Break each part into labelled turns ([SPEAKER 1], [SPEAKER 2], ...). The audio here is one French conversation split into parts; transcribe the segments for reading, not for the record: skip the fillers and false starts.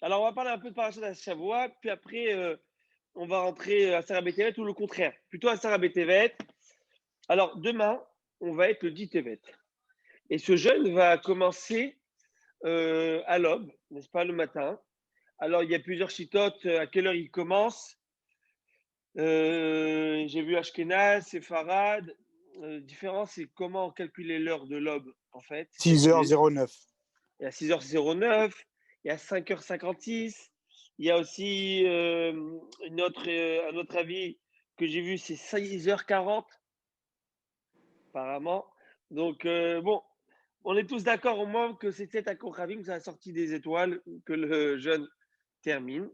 [SPEAKER 1] Alors, on va parler un peu de Parashat Shavua, puis après, on va rentrer à Sarah Betevet ou le contraire. Plutôt à Sarah Betevet. Alors, demain, on va être le 10 Tevet. Et ce jeûne va commencer à l'aube, n'est-ce pas, le matin. Alors, il y a plusieurs chitotes, à quelle heure il commence. J'ai vu Ashkenaz, Sepharad. Différent, c'est comment calculer l'heure de l'aube, en fait.
[SPEAKER 2] 6h09.
[SPEAKER 1] Il y a 6h09, il y a 5h56. Il y a aussi un autre avis que j'ai vu, c'est 6h40, apparemment. Donc, bon, on est tous d'accord au moins que c'est peut-être à Kochavim que ça a sorti des étoiles, que le jeûne termine.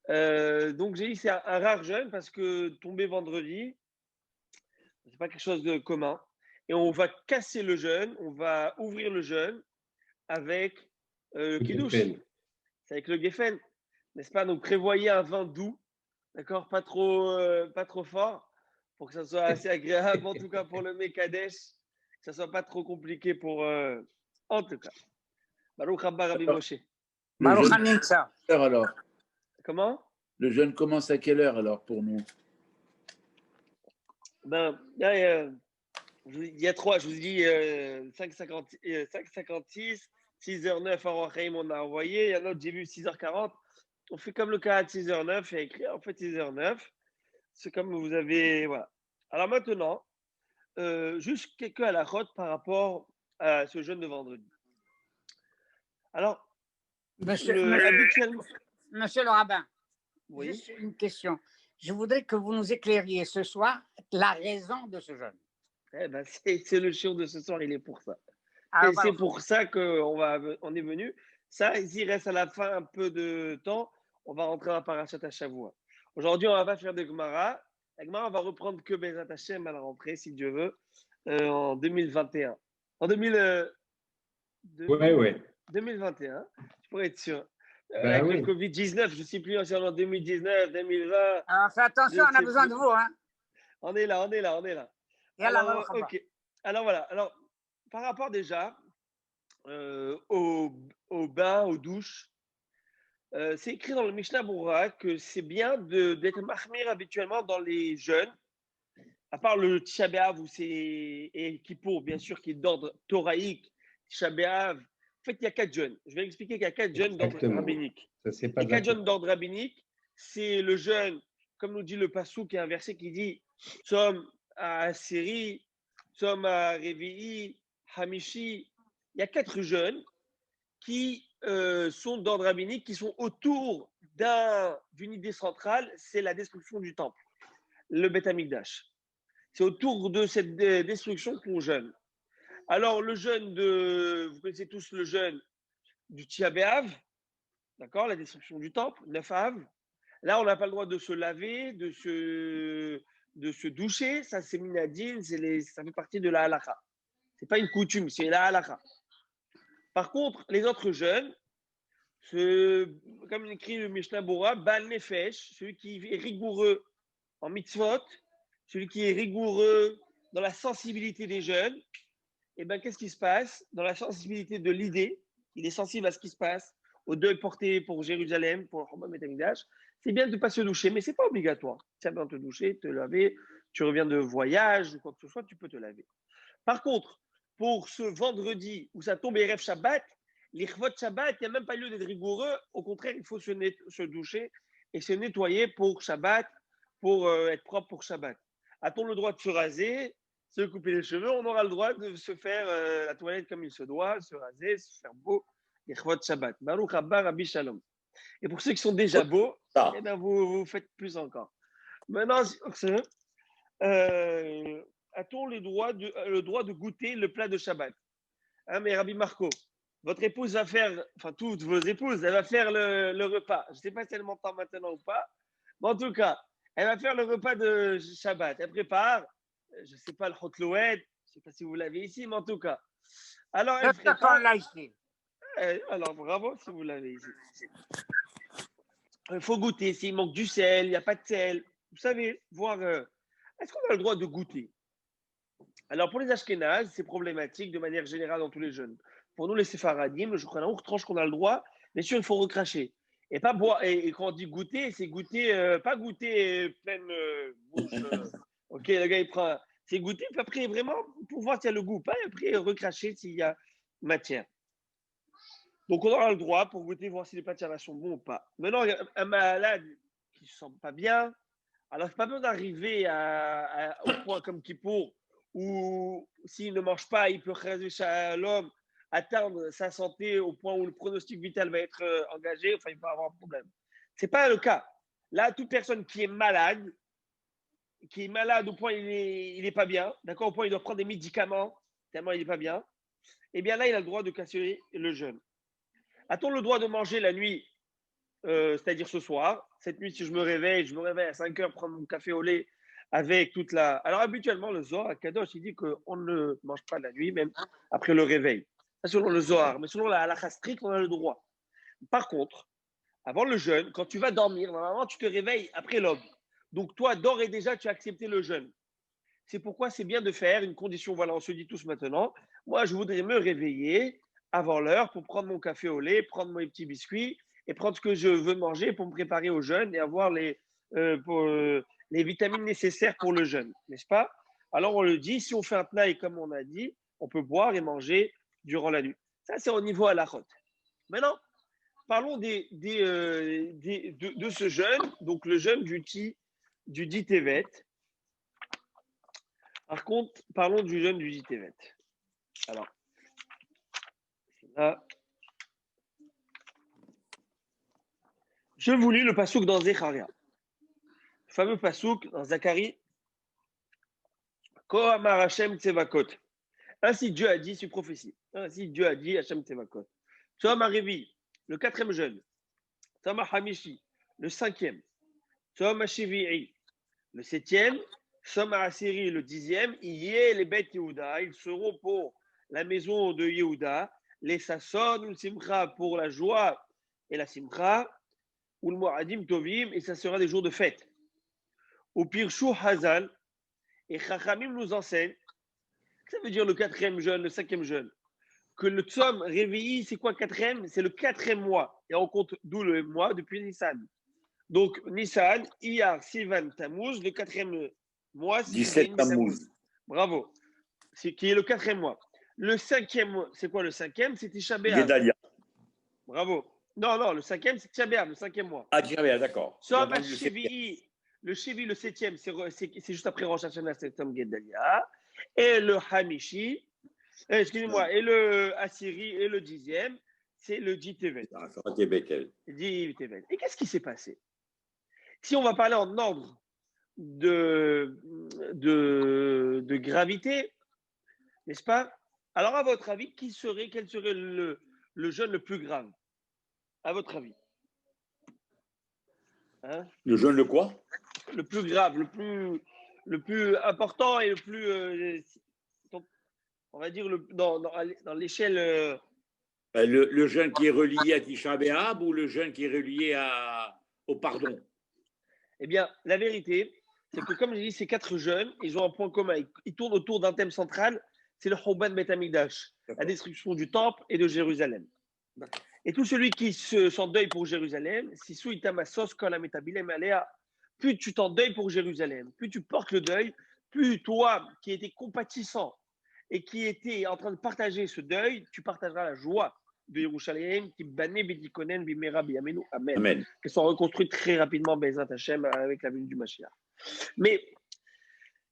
[SPEAKER 1] Donc, j'ai dit c'est un rare jeûne parce que tomber vendredi, c'est pas quelque chose de commun. Et on va casser le jeûne, on va ouvrir le jeûne avec le Kiddush. C'est avec le Geffen, n'est-ce pas? Donc, prévoyez un vin doux, d'accord? Pas trop fort, pour que ça soit assez agréable, en tout cas pour le Mekadesh, que ça soit pas trop compliqué pour. En tout cas. Baruch Haba Rabbi Moshe.
[SPEAKER 3] Le jeûne, alors.
[SPEAKER 1] Comment?
[SPEAKER 3] Le jeûne commence à quelle heure alors pour nous?
[SPEAKER 1] Ben, il y a trois, je vous dis 5h56, 6h09 à Rochaim, on a envoyé. Il y en a un autre, j'ai vu 6h40. On fait comme le cas de 6h09, il y a écrit en fait 6h09. C'est comme vous avez. Voilà. Alors maintenant, juste quelques halakhot par rapport à ce jeûne de vendredi. Alors,
[SPEAKER 4] Monsieur le rabbin,
[SPEAKER 1] oui.
[SPEAKER 4] Juste une question. Je voudrais que vous nous éclairiez ce soir la raison de ce jeûne.
[SPEAKER 1] Eh ben, c'est le shiur de ce soir, il est pour ça.
[SPEAKER 4] Alors,
[SPEAKER 1] Et c'est pour ça qu'on est venu. Ça, il reste à la fin un peu de temps. On va rentrer dans Parashat Shavua. Aujourd'hui, on va pas faire de Gemara. La Gemara, on va reprendre que Bezat Hashem à la rentrée, si Dieu veut, en 2021. En 2021, je pourrais être sûr. Avec le Covid-19, je ne sais plus si on est en 2019, 2020.
[SPEAKER 4] Alors, fais attention, on a besoin de vous. Hein.
[SPEAKER 1] On est là. Alors, ok. Alors voilà. Alors, par rapport déjà au bain, aux douches, c'est écrit dans le Mishnah Berurah que c'est bien d'être mahmir habituellement dans les jeûnes, à part le Tisha B'Av et Kippour, bien sûr, qui est d'ordre thoraïque, Tisha B'Av. En fait, il y a 4 jeûnes. Je vais expliquer qu'il y a 4 jeûnes d'ordre rabbinique. Les 4 jeûnes d'ordre rabbinique, c'est le jeûne, comme nous dit le Passouk, qui est un verset qui dit Tzom à Siri, Tzom à Revi'i, Hamishi. Il y a 4 jeûnes qui sont d'ordre rabbinique, qui sont autour d'une idée centrale, c'est la destruction du temple, le Beth Amikdash. C'est autour de cette destruction qu'on jeûne. Alors, le jeûne vous connaissez tous le jeûne du Tisha B'Av, d'accord, la destruction du temple, 9 Av. Là, on n'a pas le droit de se laver, de se doucher. Ça, c'est minadine, ça fait partie de la halakha. Ce n'est pas une coutume, c'est la halakha. Par contre, les autres jeûnes, comme écrit le Mishnah Berurah, Bal Nefesh, celui qui est rigoureux en mitzvot, celui qui est rigoureux dans la sensibilité des jeunes, et bien qu'est-ce qui se passe? Dans la sensibilité de l'idée, il est sensible à ce qui se passe, au deuil porté pour Jérusalem, pour Hammam et Amikdash. C'est bien de ne pas se doucher, mais ce n'est pas obligatoire. Tu as besoin de te doucher, te laver, tu reviens de voyage ou quoi que ce soit, tu peux te laver. Par contre, pour ce vendredi où ça tombe Erev Shabbat, l'Ichvot Shabbat, il n'y a même pas lieu d'être rigoureux. Au contraire, il faut se doucher et se nettoyer pour Shabbat, pour être propre pour Shabbat. A-t-on le droit de se raser, se couper les cheveux? On aura le droit de se faire la toilette comme il se doit, se raser, se faire beau. L'Ichvot Shabbat. Baruch Haba Rabbi Shalom. Et pour ceux qui sont déjà beaux, eh bien, vous faites plus encore. Maintenant, a-t-on le droit de goûter le plat de Shabbat? Hein, mais Rabbi Marco, votre épouse va faire, enfin toutes vos épouses, elle va faire le repas. Je ne sais pas si elle m'entend maintenant ou pas, mais en tout cas, elle va faire le repas de Shabbat. Elle prépare, je ne sais pas, le hotloued, je ne sais pas si vous l'avez ici, mais en tout cas. Alors, elle prépare. Alors, bravo si vous l'avez ici. Il faut goûter. S'il manque du sel, il n'y a pas de sel. Vous savez, voir, est-ce qu'on a le droit de goûter? Alors, pour les Ashkénazes, c'est problématique de manière générale dans tous les jeunes. Pour nous, les Séfaradim, le Shulchan Aruch tranche qu'on a le droit. Bien sûr, il faut recracher. Et pas boire. Et quand on dit goûter, c'est goûter, pas goûter pleine bouche. Ok, le gars, il prend. C'est goûter, puis après, vraiment, pour voir s'il y a le goût ou pas, et après, recracher s'il y a matière. Donc, on aura le droit pour goûter, voir si les matières sont bons ou pas. Maintenant, un malade qui ne se sent pas bien, alors, c'est pas besoin d'arriver au point comme Kippour où s'il ne mange pas, il peut l'homme atteindre sa santé au point où le pronostic vital va être engagé, enfin, il va avoir un problème. Ce n'est pas le cas. Là, toute personne qui est malade au point où il n'est pas bien, d'accord, au point où il doit prendre des médicaments, tellement il n'est pas bien, eh bien là, il a le droit de casser le jeûne. A-t-on le droit de manger la nuit, c'est-à-dire ce soir? Cette nuit, si je me réveille à 5 heures, prendre mon café au lait avec toute la. Alors, habituellement, le Zohar à Kadosh, il dit qu'on ne mange pas la nuit, même après le réveil. Ça, selon le Zohar. Mais selon la halakha stricte, on a le droit. Par contre, avant le jeûne, quand tu vas dormir, normalement, tu te réveilles après l'aube. Donc, toi, d'ores et déjà, tu as accepté le jeûne. C'est pourquoi c'est bien de faire une condition. Voilà, on se dit tous maintenant. Moi, je voudrais me réveiller avant l'heure pour prendre mon café au lait, prendre mes petits biscuits et prendre ce que je veux manger pour me préparer au jeûne et avoir les vitamines nécessaires pour le jeûne, n'est-ce pas? Alors, on le dit, si on fait un tnaï comme on a dit, on peut boire et manger durant la nuit. Ça, c'est au niveau halachot. Maintenant, parlons de ce jeûne, donc le jeûne du dit Tevet. Par contre, parlons du jeûne du Jitevet. Alors, là, je vous lis le pasouk dans Zecharia. Le fameux pasouk dans Zacharie. Kohamar Hashem Tsevakot. Ainsi Dieu a dit, c'est une prophétie. Ainsi Dieu a dit, Hashem Tsevakot. Tzom Revi, le 4e jeûne. Tzom Hamishi, le 5e. Tzom Shivi'i, le 7e. Tzom Asiri, le 10e. Yé les bêtes Yehuda, ils seront pour la maison de Yehuda. Les Sasson ou le Simcha pour la joie et la Simcha. Ou le Moadim Tovim, et ça sera des jours de fête. Au Pirshu Hazal, et Chachamim nous enseigne, ça veut dire le 4e jeûne, le 5e jeûne, que le Tzom réveillé, c'est quoi 4e? C'est le 4e mois. Et on compte d'où le mois depuis Nissan. Donc Nissan, Iyar, Sivan, Tammuz, le 4e mois, c'est
[SPEAKER 3] 17 Tammuz.
[SPEAKER 1] Bravo. C'est qui est le 4e mois. Le 5e mois, c'est quoi le 5e? C'est Tisha B'Av.
[SPEAKER 3] Gedalia.
[SPEAKER 1] Bravo. Non, le 5e, c'est Tisha B'Av, le 5e mois.
[SPEAKER 3] Ah, Tisha B'Av, d'accord.
[SPEAKER 1] Le Shevi, le 7e, c'est juste après Rosh Hashanah, c'est Tom Gedalia. Et le Hamishi, excusez-moi, et le Assyri, et le 10e, c'est le Jitevet. Et qu'est-ce qui s'est passé? Si on va parler en ordre de gravité, n'est-ce pas? Alors, à votre avis, quel serait le jeûne le plus grave? À votre avis?
[SPEAKER 3] Hein? Le jeûne de quoi?
[SPEAKER 1] Le plus grave, le plus important et le plus, on va dire, dans l'échelle.
[SPEAKER 3] Le jeûne qui est relié à Tisha B'Av ou le jeûne qui est relié au pardon?
[SPEAKER 1] Eh bien, la vérité, c'est que comme j'ai dit, ces 4 jeûnes, ils ont un point commun. Ils tournent autour d'un thème central, c'est le Chouban Bet Hamikdash, la destruction du temple et de Jérusalem. Et tout celui qui s'endeuille pour Jérusalem, si sous Itamasos Kolamaitabilem Alea, plus tu t'endeuilles pour Jérusalem, plus tu portes le deuil, plus toi qui étais compatissant et qui était en train de partager ce deuil, tu partageras la joie de Yerushalayim, qui banné Bidikonen Bimera Biyamenu. Amen. Qu'elles sont reconstruites très rapidement, Bezat Hashem, avec la venue du Mashiach. Mais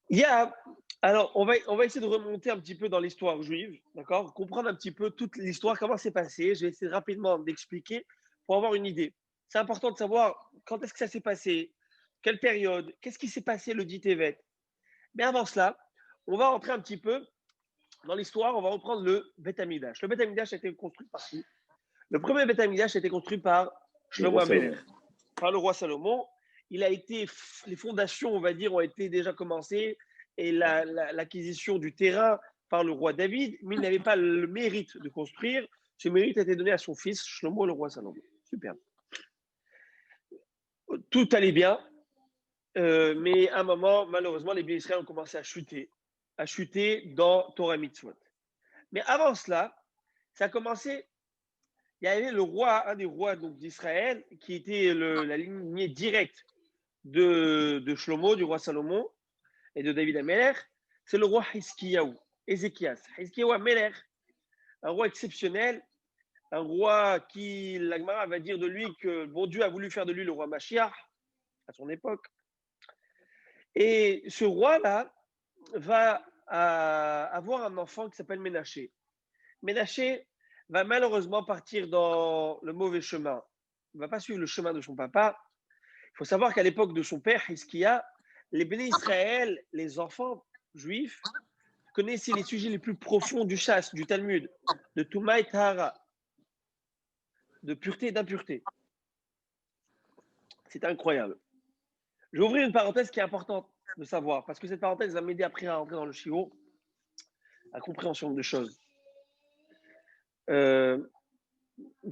[SPEAKER 1] il y a. Alors, on va essayer de remonter un petit peu dans l'histoire juive, d'accord? Comprendre un petit peu toute l'histoire, comment c'est passé. Je vais essayer rapidement d'expliquer pour avoir une idée. C'est important de savoir quand est-ce que ça s'est passé, quelle période, qu'est-ce qui s'est passé le dit Tevet. Mais avant cela, on va rentrer un petit peu dans l'histoire, on va reprendre le Beth Amikdash. Le Beth Amikdash a été construit par qui? Le premier Beth Amikdash a été construit par Shlomo HaMelech, par le roi Salomon. Les fondations, on va dire, ont été déjà commencées et l'acquisition du terrain par le roi David, mais il n'avait pas le mérite de construire. Ce mérite a été donné à son fils Shlomo, le roi Salomon. Super. Tout allait bien, mais à un moment, malheureusement, les Israéliens ont commencé à chuter dans Torah Mitzvot. Mais avant cela, ça a commencé il y avait le roi, un des rois d'Israël, qui était la lignée directe de Shlomo, du roi Salomon, et de David Amelech. C'est le roi Hiskiyahu, Ézéchias. Hiskiyahu Amelech, un roi exceptionnel, un roi qui, la Gemara va dire de lui que bon Dieu a voulu faire de lui le roi Mashiach à son époque. Et ce roi-là va avoir un enfant qui s'appelle Ménaché. Ménaché va malheureusement partir dans le mauvais chemin. Il ne va pas suivre le chemin de son papa. Il faut savoir qu'à l'époque de son père, Hiskiya, les Béné Israël, les enfants juifs, connaissaient les sujets les plus profonds du chasse, du Talmud, de Touma et Tahara, de pureté et d'impureté. C'est incroyable. Je vais ouvrir une parenthèse qui est importante de savoir, parce que cette parenthèse va m'aider après à rentrer dans le shiur, à compréhension de choses. Il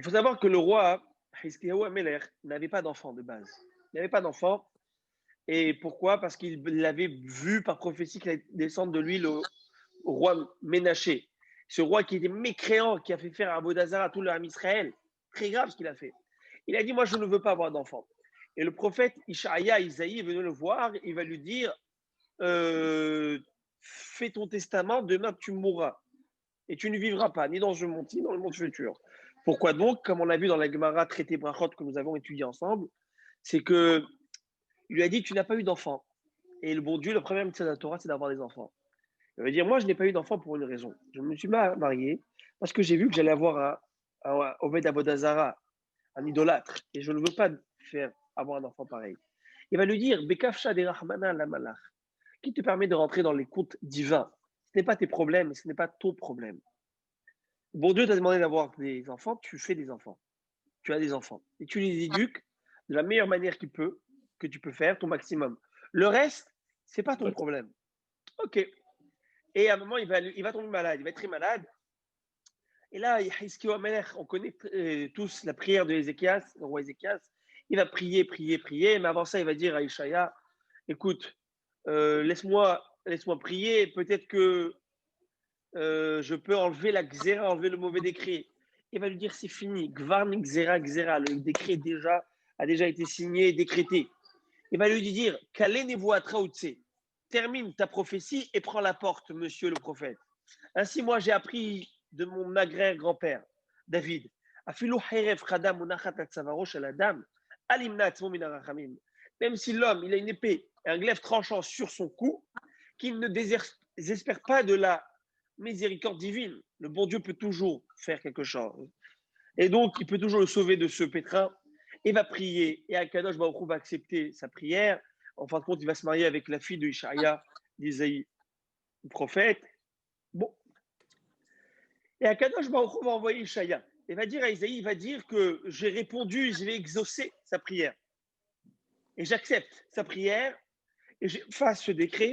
[SPEAKER 1] faut savoir que le roi Hiskiyahu Amelech n'avait pas d'enfant de base. Il n'avait pas d'enfant. Et pourquoi? Parce qu'il avait vu par prophétie qu'il allait descendre de lui le roi Ménaché. Ce roi qui était mécréant, qui a fait faire à Abodazar à tout le Ham Israël. Très grave ce qu'il a fait. Il a dit, moi je ne veux pas avoir d'enfant. Et le prophète Ishaïa, Isaïe, est venu le voir, il va lui dire, fais ton testament, demain tu mourras. Et tu ne vivras pas, ni dans ce monde, ni dans le monde futur. Pourquoi donc? Comme on l'a vu dans la Gemara traité Brachot que nous avons étudié ensemble, c'est que il lui a dit, tu n'as pas eu d'enfant. Et le bon Dieu, le premier mitzvah de la Torah, c'est d'avoir des enfants. Il veut dire, moi, je n'ai pas eu d'enfant pour une raison. Je me suis marié parce que j'ai vu que j'allais avoir un Oved Abodazara, un idolâtre. Et je ne veux pas faire avoir un enfant pareil. Il va lui dire, Bekafsha de Rahmana la malach, qui te permet de rentrer dans les comptes divins. Ce n'est pas tes problèmes, ce n'est pas ton problème. Bon Dieu t'a demandé d'avoir des enfants, tu fais des enfants. Tu as des enfants. Et tu les éduques de la meilleure manière que tu peux faire, ton maximum. Le reste, c'est pas ton problème. Ok. Et à un moment, il va tomber malade, il va être très malade. Et là, Hiskiyahu Amelech, on connaît tous la prière de Ézéchias, le roi Ézéchias. Il va prier, prier, prier. Mais avant ça, il va dire à Ishaïa, écoute, laisse-moi prier. Peut-être que je peux enlever la xéra, enlever le mauvais décret. Il va lui dire, c'est fini. Gvarnik xéra, xéra. Le décret a déjà été signé, décrété. Il va lui dire, termine ta prophétie et prends la porte, monsieur le prophète. Ainsi, moi, j'ai appris de mon agraire grand-père, David, même si l'homme, il a une épée et un glaive tranchant sur son cou, qu'il ne désespère pas de la miséricorde divine. Le bon Dieu peut toujours faire quelque chose. Et donc, il peut toujours le sauver de ce pétrin. Il va prier. Et Akadosh Baruch Hu va accepter sa prière. En fin de compte, il va se marier avec la fille de Ishaïa, d'Isaïe, le prophète. Bon. Et Akadosh Baruch Hu va envoyer Ishaïa. Il va dire à Isaïe, il va dire que j'ai répondu, je vais exaucer sa prière. Et j'accepte sa prière, et je fasse ce décret,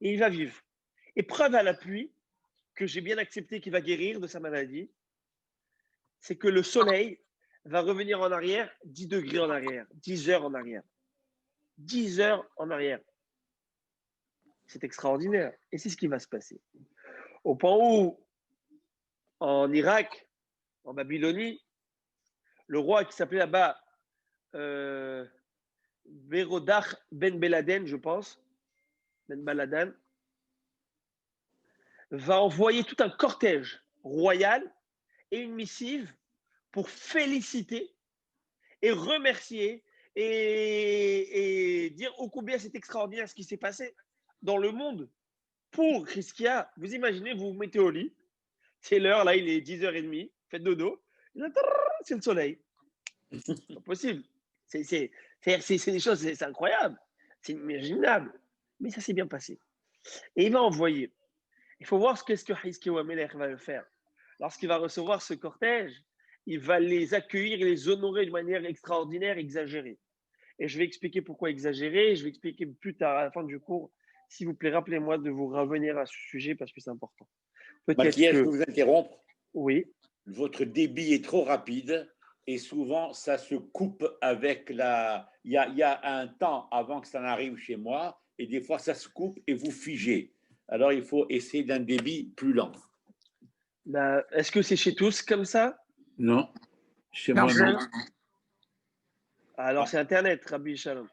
[SPEAKER 1] et il va vivre. Et preuve à l'appui que j'ai bien accepté qu'il va guérir de sa maladie, c'est que le soleil va revenir en arrière 10 degrés en arrière, 10 heures en arrière. 10 heures en arrière. C'est extraordinaire. Et c'est ce qui va se passer. Au point où, en Irak, en Babylonie, le roi qui s'appelait là-bas Berodach Ben Beladen, je pense, Ben Baladan, va envoyer tout un cortège royal et une missive pour féliciter et remercier et dire ô combien c'est extraordinaire ce qui s'est passé dans le monde pour Hiskia. Vous imaginez, vous vous mettez au lit, c'est l'heure, là il est 10h30, faites dodo, c'est le soleil. C'est pas possible. C'est des choses, c'est incroyable, c'est inimaginable. Mais ça s'est bien passé. Et il va envoyer. Il faut voir ce que Hiskiyahu Amelech va le faire. Lorsqu'il va recevoir ce cortège, il va les accueillir et les honorer de manière extraordinaire, exagérée. Et je vais expliquer pourquoi exagérer. Je vais expliquer plus tard à la fin du cours. S'il vous plaît, rappelez-moi de vous revenir à ce sujet parce que c'est important.
[SPEAKER 3] Mathias, je peux vous interrompre?
[SPEAKER 1] Oui.
[SPEAKER 3] Votre débit est trop rapide et souvent ça se coupe avec la. Il y a un temps avant que ça n'arrive chez moi et des fois ça se coupe et vous figez. Alors il faut essayer d'un débit plus lent.
[SPEAKER 1] Est-ce que c'est chez tous comme ça?
[SPEAKER 3] Non. Chez
[SPEAKER 4] Non,
[SPEAKER 3] moi, non.
[SPEAKER 1] Alors, c'est Internet, Rabbi Shalom.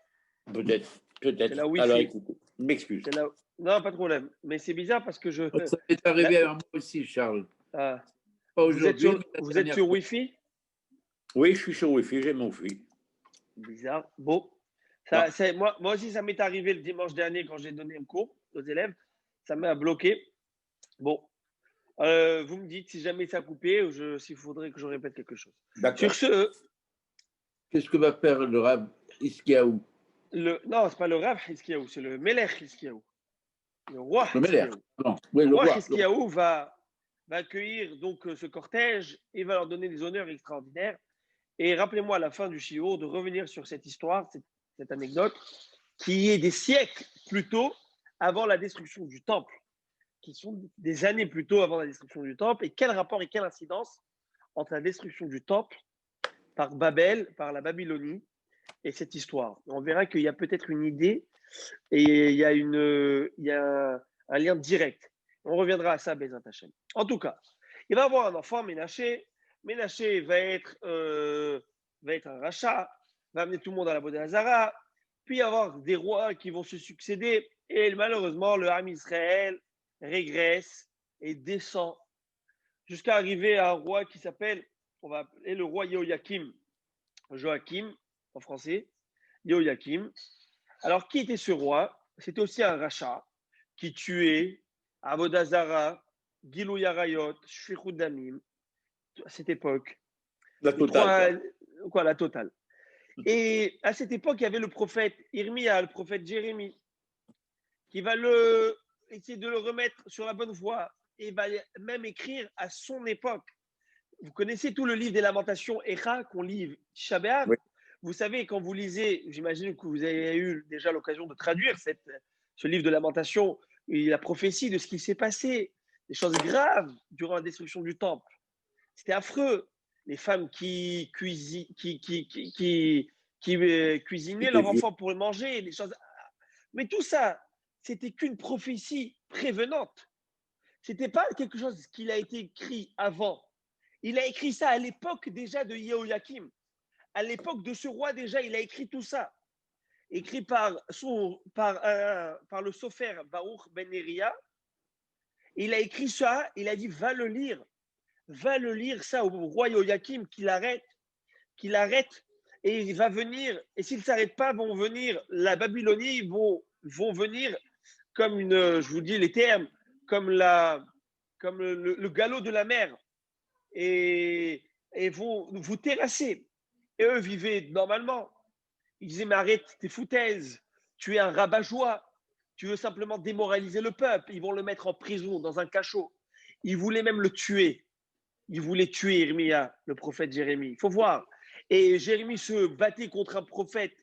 [SPEAKER 3] Peut-être,
[SPEAKER 1] C'est
[SPEAKER 3] peut-être.
[SPEAKER 1] la
[SPEAKER 3] Alors,
[SPEAKER 1] Wi-Fi.
[SPEAKER 3] écoutez, je m'excuse.
[SPEAKER 1] C'est la... Non, pas de problème. Mais c'est bizarre parce que
[SPEAKER 3] Ça m'est
[SPEAKER 1] la-
[SPEAKER 3] arrivé à moi aussi, Charles.
[SPEAKER 1] ah,
[SPEAKER 3] Pas
[SPEAKER 1] vous êtes
[SPEAKER 3] aujourd'hui,
[SPEAKER 1] sur,
[SPEAKER 3] mais la
[SPEAKER 1] vous êtes
[SPEAKER 3] dernière
[SPEAKER 1] sur
[SPEAKER 3] fois.
[SPEAKER 1] Wi-Fi?
[SPEAKER 3] Oui, je suis sur Wi-Fi, j'ai mon Wi-Fi.
[SPEAKER 1] Bizarre. Bon.
[SPEAKER 3] Non.
[SPEAKER 1] Moi aussi, ça m'est arrivé le dimanche dernier quand j'ai donné un cours aux élèves. Ça m'a bloqué. Bon. Vous me dites si jamais ça a coupé ou s'il faudrait que je répète quelque chose.
[SPEAKER 3] D'accord.
[SPEAKER 1] Sur ce,
[SPEAKER 3] Qu'est-ce que va faire le Rav Iskiaou?
[SPEAKER 1] non, c'est pas le Rav Hiskiaou, c'est le Melech Hiskiaou. Le roi
[SPEAKER 3] Le Meller.
[SPEAKER 1] Hiskiaou.
[SPEAKER 3] Non. Oui,
[SPEAKER 1] Le
[SPEAKER 3] le
[SPEAKER 1] roi
[SPEAKER 3] roi.
[SPEAKER 1] Hiskiaou va accueillir donc ce cortège et va leur donner des honneurs extraordinaires. Et rappelez-moi à la fin du shiur de revenir sur cette histoire, cette anecdote, qui est des siècles plus tôt avant la destruction du temple, qui sont des années plus tôt avant la destruction du temple. Et quel rapport et quelle incidence entre la destruction du temple par Babel, par la Babylonie, et cette histoire. On verra qu'il y a peut-être une idée et il y a un lien direct. On reviendra à ça, Bezat Hashem. En tout cas, il va avoir un enfant, Ménaché. Ménaché va être un rachat, va amener tout le monde à la Bodh Hazara. Puis il va y avoir des rois qui vont se succéder. Et malheureusement, le Ham Israël régresse et descend jusqu'à arriver à un roi qui s'appelle, on va appeler le roi Joachim en français, Joachim. Alors, qui était ce roi? C'était aussi un rachat qui tuait Avodah Zarah, Gilou Yarayot, Shfichut Damim, à cette époque.
[SPEAKER 3] La totale.
[SPEAKER 1] La totale. Et à cette époque, il y avait le prophète Irmia, le prophète Jérémie, qui va essayer de le remettre sur la bonne voie et va même écrire à son époque. Vous connaissez tout le livre des Lamentations, Echa, qu'on lit Tisha B'Av.
[SPEAKER 3] Oui.
[SPEAKER 1] Vous savez, quand vous lisez, j'imagine que vous avez eu déjà l'occasion de traduire ce livre de Lamentations, et la prophétie de ce qui s'est passé, des choses graves durant la destruction du temple. C'était affreux. Les femmes qui cuisinaient leurs enfants pour le manger, des choses. Mais tout ça, c'était qu'une prophétie prévenante. C'était pas quelque chose qu'il a été écrit avant. Il a écrit ça à l'époque déjà de Yehoyakim. À l'époque de ce roi déjà, il a écrit tout ça. Écrit par le Sofer Baruch Ben Neria. Il a écrit ça, il a dit va le lire ça au roi Yehoyakim, qu'il arrête, et il va venir, et s'il ne s'arrête pas, vont venir, la Babylonie, vont venir comme je vous dis les termes, comme le galop de la mer, et vont vous terrasser. Et eux vivaient normalement. Ils disaient, mais arrête tes foutaises, tu es un rabat-joie, tu veux simplement démoraliser le peuple. Ils vont le mettre en prison, dans un cachot. Ils voulaient même le tuer. Ils voulaient tuer Irmia, le prophète Jérémie. Il faut voir. Et Jérémie se battait contre un prophète,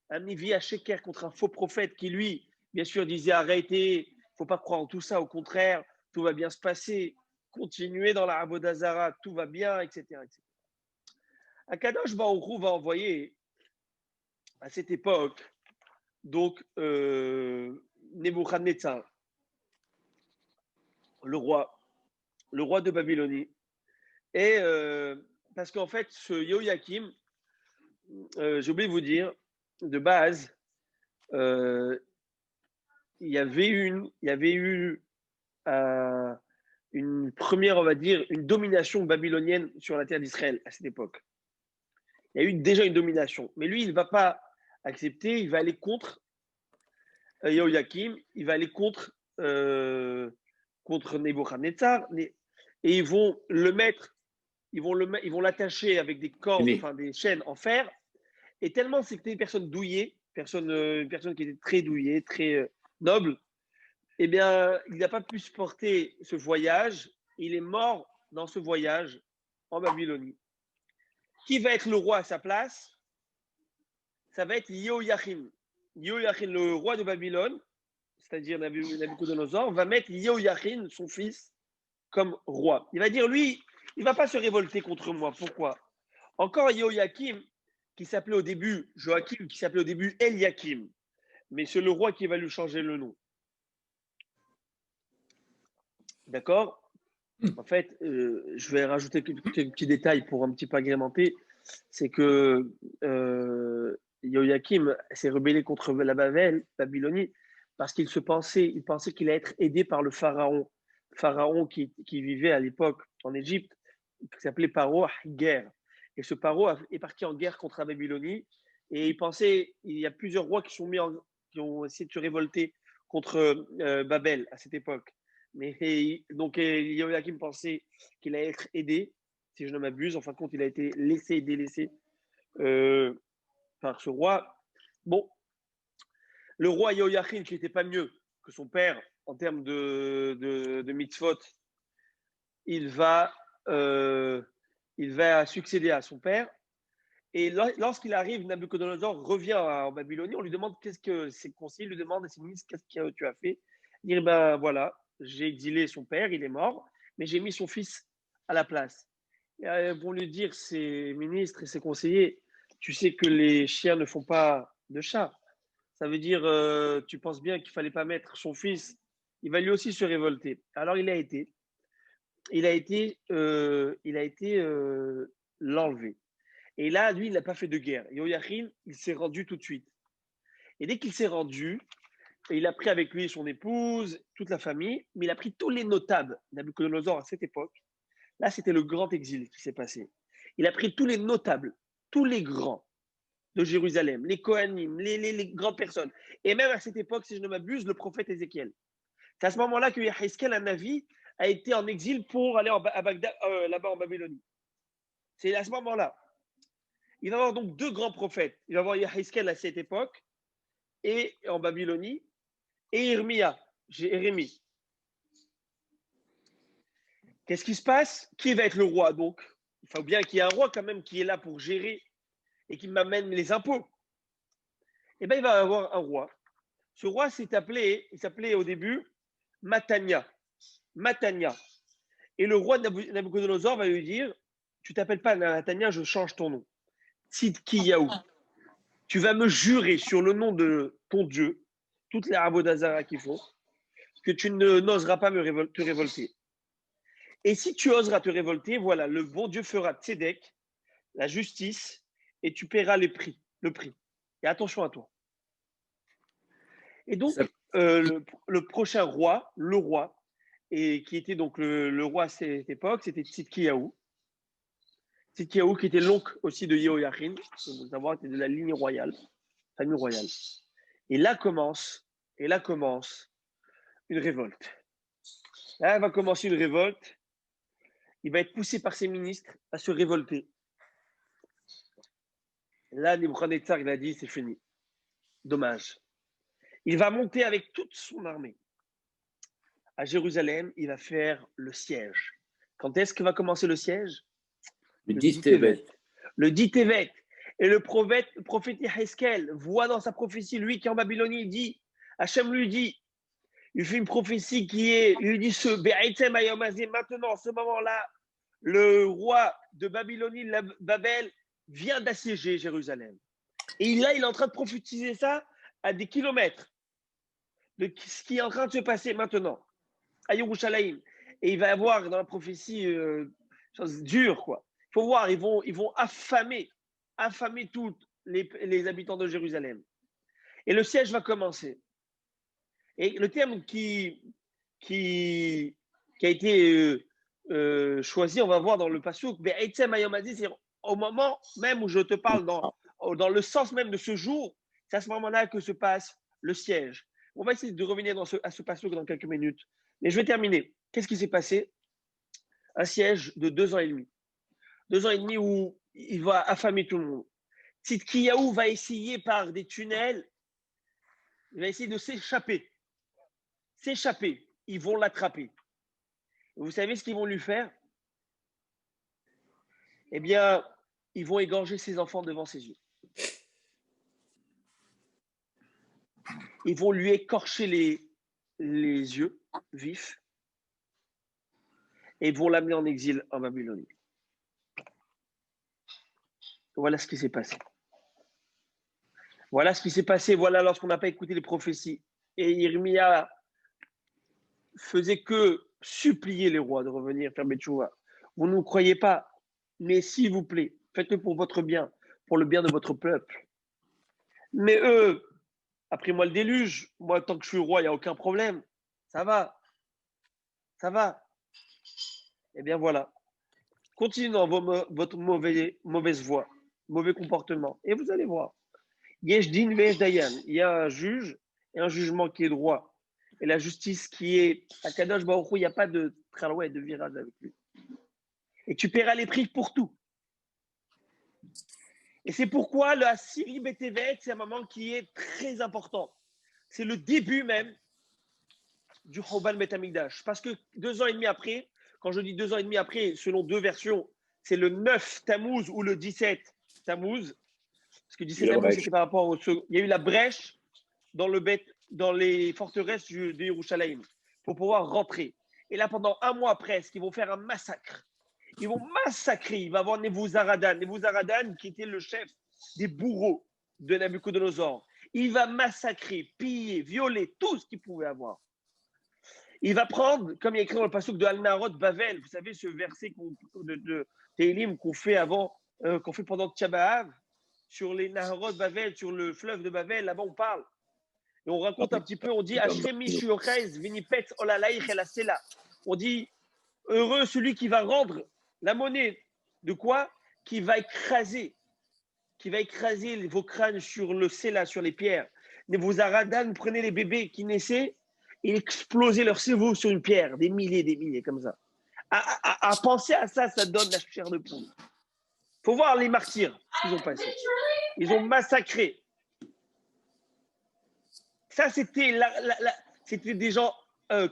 [SPEAKER 1] un Nivi à Sheker, contre un faux prophète qui, lui, bien sûr, disait arrêtez, il ne faut pas croire en tout ça, au contraire, tout va bien se passer, continuez dans la Avodah Zarah, tout va bien, etc. etc. Akadosh Baruch Hu va envoyer à cette époque, donc, Nebuchadnezzar, le roi de Babylonie, et parce qu'en fait, ce Joachim, j'ai oublié de vous dire, de base, il y avait eu une première, on va dire, une domination babylonienne sur la terre d'Israël à cette époque. Il y a eu déjà une domination. Mais lui, il ne va pas accepter, il va aller contre Joachim, il va aller contre Nebuchadnezzar, et ils vont le mettre, ils vont l'attacher avec des cordes, enfin des chaînes en fer. Et tellement c'était une personne douillée, une personne qui était très douillée, très noble, eh bien, il n'a pas pu supporter ce voyage. Il est mort dans ce voyage en Babylonie. Qui va être le roi à sa place? Ça va être Yehoiachim. Yehoiachim, le roi de Babylone, c'est-à-dire Nabucodonosor, va mettre Yehoiachim, son fils, comme roi. Il va dire, lui, il ne va pas se révolter contre moi. Pourquoi? Encore Yehoiachim, qui s'appelait au début Joachim, qui s'appelait au début Eliakim. Mais c'est le roi qui va lui changer le nom. D'accord? En fait, je vais rajouter quelques petits détails pour un petit peu agrémenter. C'est que Joachim s'est rebellé contre la Babylonie, parce il pensait qu'il allait être aidé par le pharaon qui vivait à l'époque en Égypte, qui s'appelait Paro Guerre. Et ce Paro est parti en guerre contre la Babylonie, et il y a plusieurs rois qui ont essayé de se révolter contre Babel à cette époque. Mais donc Joachim pensait qu'il allait être aidé, si je ne m'abuse. En fin de compte, il a été laissé et délaissé par ce roi. Bon, le roi Joachim, qui n'était pas mieux que son père en termes de mitzvot, il va succéder à son père. Et lorsqu'il arrive, Nabucodonosor revient en Babylonie, on lui demande qu'est-ce que ses conseillers lui demandent à ses ministres, qu'est-ce que tu as fait? Il dit, ben voilà, j'ai exilé son père, il est mort, mais j'ai mis son fils à la place. Et vont lui dire, ses ministres et ses conseillers, tu sais que les chiens ne font pas de chat. Ça veut dire, tu penses bien qu'il ne fallait pas mettre son fils, il va lui aussi se révolter. Alors il a été l'enlever. Et là, lui, il n'a pas fait de guerre. Joachim, il s'est rendu tout de suite. Et dès qu'il s'est rendu, il a pris avec lui son épouse, toute la famille, mais il a pris tous les notables Nabucodonosor à cette époque. Là, c'était le grand exil qui s'est passé. Il a pris tous les notables, tous les grands de Jérusalem, les Kohanim, les grandes personnes. Et même à cette époque, si je ne m'abuse, le prophète Ézéchiel. C'est à ce moment-là que Yaheskel, un Navi, a été en exil pour aller à Bagdad, là-bas en Babylonie. C'est à ce moment-là. Il va y avoir donc deux grands prophètes. Il va y avoir Yaheskel à cette époque, et en Babylonie, et Jérémie. Qu'est-ce qui se passe? Qui va être le roi donc? Il faut bien qu'il y ait un roi quand même qui est là pour gérer et qui m'amène les impôts. Eh bien, il va y avoir un roi. Ce roi il s'appelait au début Matania. Et le roi Nabucodonosor va lui dire, tu t'appelles pas Matania, je change ton nom. Tzidkiyahu. Tu vas me jurer sur le nom de ton Dieu, toutes les Abodazara qu'il faut, que tu n'oseras pas te révolter. Et si tu oseras te révolter, voilà, le bon Dieu fera tzedek, la justice, et tu paieras le prix. Et attention à toi. Et donc, le prochain roi, et qui était donc le roi à cette époque, c'était Tzidkiyahu. Tzidkiyahu, qui était l'oncle aussi de Yehoiachin, savoir était de la ligne royale, famille royale. Et là commence une révolte. Là, va commencer une révolte. Il va être poussé par ses ministres à se révolter. Là, Nebuchadnezzar, il a dit, c'est fini. Dommage. Il va monter avec toute son armée à Jérusalem. Il va faire le siège. Quand est-ce que va commencer le siège?
[SPEAKER 3] Le 10 Tevet.
[SPEAKER 1] Le 10 Tevet. Et le prophète Yaheskel voit dans sa prophétie, lui qui est en Babylonie, il dit, Hachem lui dit, il fait une prophétie il lui dit maintenant, en ce moment-là, le roi de Babylonie, Babel, vient d'assiéger Jérusalem. Et là, il est en train de prophétiser ça à des kilomètres de ce qui est en train de se passer maintenant à Yerushalayim. Et il va y avoir dans la prophétie chose dure, quoi. Il faut voir, ils vont affamer tous les habitants de Jérusalem. Et le siège va commencer. Et le terme qui a été choisi, on va voir dans le passouk, c'est au moment même où je te parle, dans le sens même de ce jour, c'est à ce moment-là que se passe le siège. On va essayer de revenir à ce passouk dans quelques minutes. Mais je vais terminer. Qu'est-ce qui s'est passé? Un siège de 2 ans et demi. 2 ans et demi où il va affamer tout le monde. Tzidkiyahu va essayer par des tunnels, il va essayer de s'échapper. Ils vont l'attraper. Vous savez ce qu'ils vont lui faire? Eh bien, ils vont égorger ses enfants devant ses yeux. Ils vont lui écorcher les yeux vifs et vont l'amener en exil en Babylonie. Voilà ce qui s'est passé. Voilà lorsqu'on n'a pas écouté les prophéties. Et Irmia faisait que supplier les rois de revenir faire Betchouva. Vous ne nous croyez pas, mais s'il vous plaît, faites-le pour votre bien, pour le bien de votre peuple. Mais eux, après moi le déluge, moi tant que je suis roi, il n'y a aucun problème. Ça va. Ça va. Eh bien voilà. Continuez dans votre mauvaise voie, mauvais comportement. Et vous allez voir. Yesh din ve'yesh dayan. Il y a un juge et un jugement qui est droit. Et la justice qui est à Kadosh Baruch Hu, il n'y a pas de tralouet, de virage avec lui. Et tu paieras les prix pour tout. Et c'est pourquoi le Asiri Betevet, c'est un moment qui est très important. C'est le début même du Choban Bet Hamikdash. Parce que 2 ans et demi après, quand je dis 2 ans et demi après, selon 2 versions, c'est le 9 Tammuz ou le 17 Tammuz. Parce que 17 Tammuz, c'était par rapport au. Il y a eu la brèche dans les forteresses de Yerushalayim pour pouvoir rentrer. Et là, pendant 1 mois presque, ils vont faire un massacre. Ils vont massacrer. Il va y avoir Nebuzaradan. Nebuzaradan, qui était le chef des bourreaux de Nabucodonosor. Il va massacrer, piller, violer tout ce qu'il pouvait avoir. Il va prendre, comme il y a écrit dans le pasuk de Al-Narod Bavel, vous savez, ce verset de Tehillim qu'on fait qu'on fait pendant Tisha B'Av, sur les Naharot Bavel, sur le fleuve de Bavel, là-bas on parle. Et on raconte un petit peu, on dit on dit heureux celui qui va rendre la monnaie de quoi? Qui va écraser vos crânes sur le Sela, sur les pierres. Mais vos Aradan, prenez les bébés qui naissaient et explosez leur cerveau sur une pierre, des milliers comme ça. À penser à ça, ça donne la chair de poule. Il faut voir les martyrs qu'ils ont passé. Ils ont massacré. Ça, c'était des gens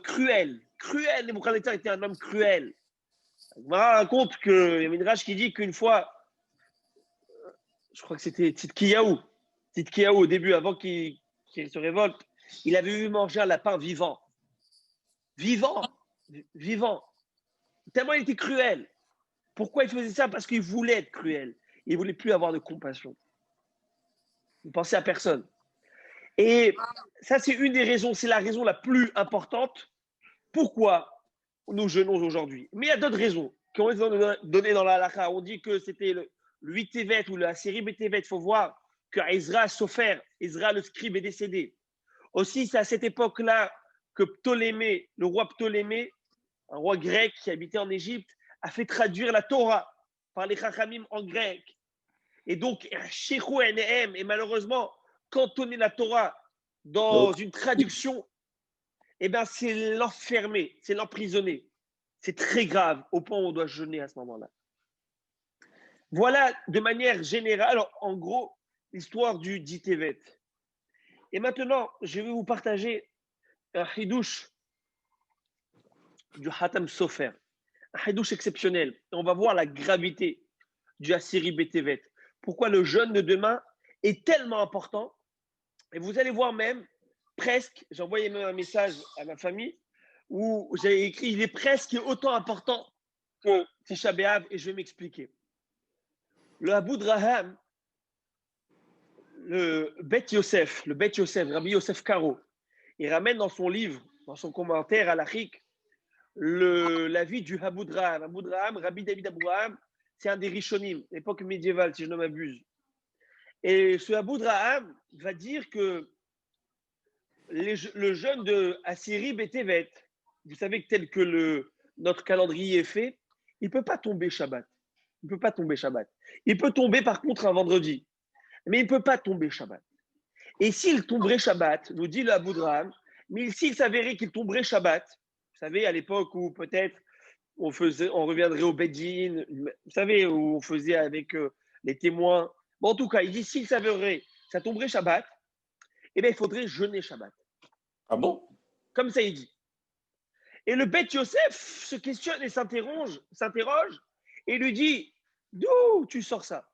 [SPEAKER 1] cruels. Cruels. Nebuchadnezzar était un homme cruel. On me raconte qu'il y a Midrash qui dit qu'une fois, je crois que c'était Tzidkiyahu au début, avant qu'il se révolte, il avait vu manger un lapin vivant. Vivant. Tellement il était cruel. Pourquoi il faisait ça? Parce qu'il voulait être cruel. Il ne voulait plus avoir de compassion. Il ne pensait à personne. Et ça, c'est une des raisons, c'est la raison la plus importante pourquoi nous jeûnons aujourd'hui. Mais il y a d'autres raisons qui ont été données dans la halakha. On dit que c'était le 8 Tevet ou la série Betevet. Il faut voir que Ezra Sofer, Ezra le scribe, est décédé. Aussi, c'est à cette époque-là que Ptolémée, le roi Ptolémée, un roi grec qui habitait en Égypte, a fait traduire la Torah par les Chachamim en grec. Et donc, Shechou Enehem, et malheureusement, cantonner la Torah dans une traduction, eh ben, c'est l'enfermer, c'est l'emprisonner. C'est très grave, au point où on doit jeûner à ce moment-là. Voilà, de manière générale, alors, en gros, l'histoire du Ditevet. Et maintenant, je vais vous partager un hidouche du Hatam Sofer. Un hidouche exceptionnel. Et on va voir la gravité du Asiri Betevet. Pourquoi le jeûne de demain est tellement important. Et vous allez voir même, presque, j'ai envoyé même un message à ma famille où j'ai écrit, il est presque autant important que Tisha B'Av, et je vais m'expliquer. Le Abu Draham, le Bet Yosef, Rabbi Yosef Karo, il ramène dans son livre, dans son commentaire à l'Achik, la vie du Abu Draham. Abu Draham, Rabbi David Abraham, c'est un des Rishonim, l'époque médiévale, si je ne m'abuse. Et ce Abu Draham va dire que le jeûne de Asiri Betevet, vous savez que tel que notre calendrier est fait, il ne peut pas tomber Shabbat. Il peut tomber par contre un vendredi, mais il ne peut pas tomber Shabbat. Et s'il tomberait Shabbat, nous dit le Abu Draham, mais s'il s'avérait qu'il tomberait Shabbat, vous savez, à l'époque où peut-être on reviendrait au Beddin, vous savez, où on faisait avec les témoins. Bon, en tout cas, il dit s'il s'avérerait, ça tomberait Shabbat, eh bien, il faudrait jeûner Shabbat.
[SPEAKER 3] Ah bon?
[SPEAKER 1] Comme ça, il dit. Et le Bet Yosef se questionne et s'interroge et lui dit d'où tu sors ça?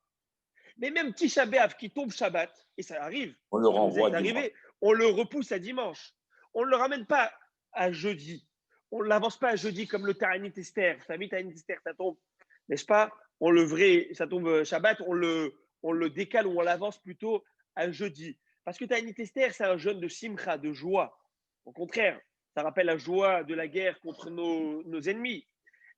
[SPEAKER 1] Mais même Tisha B'Av qui tombe Shabbat, et ça arrive,
[SPEAKER 3] On le renvoie
[SPEAKER 1] arrivé, on le repousse à dimanche. On ne le ramène pas à jeudi. On ne l'avance pas à jeudi comme le Ta'anit Esther. Vous savez, Ta'anit Esther, ça tombe, n'est-ce pas? Ça tombe Shabbat, on le décale ou on l'avance plutôt à jeudi. Parce que Ta'anit Esther, c'est un jeûne de simcha, de joie. Au contraire, Ça rappelle la joie de la guerre contre nos ennemis.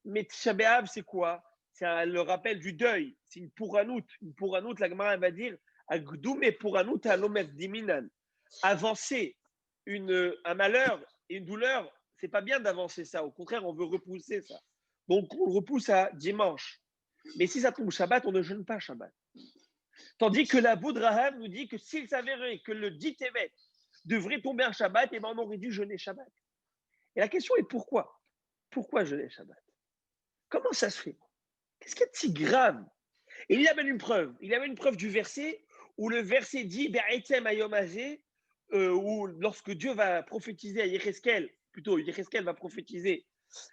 [SPEAKER 1] Mais Tisha B'Av, c'est quoi? C'est le rappel du deuil. C'est une pouranout. Une pouranout, la Gemara va dire Agdoum et pouranout à l'omer diminan. Avancer un malheur et une douleur, c'est pas bien d'avancer ça. Au contraire, on veut repousser ça. Donc, on le repousse à dimanche. Mais si ça tombe Shabbat, on ne jeûne pas Shabbat. Tandis que la Boudraham nous dit que s'il s'avérait que le dit Tevet devrait tomber un Shabbat, et ben on aurait dû jeûner Shabbat. Et la question est pourquoi? Pourquoi jeûner Shabbat? Comment ça se fait? Qu'est-ce qui est si grave? Et il y avait une preuve. Il y avait une preuve du verset où le verset dit où lorsque Dieu va prophétiser à Yecheskel, plutôt Yecheskel va prophétiser,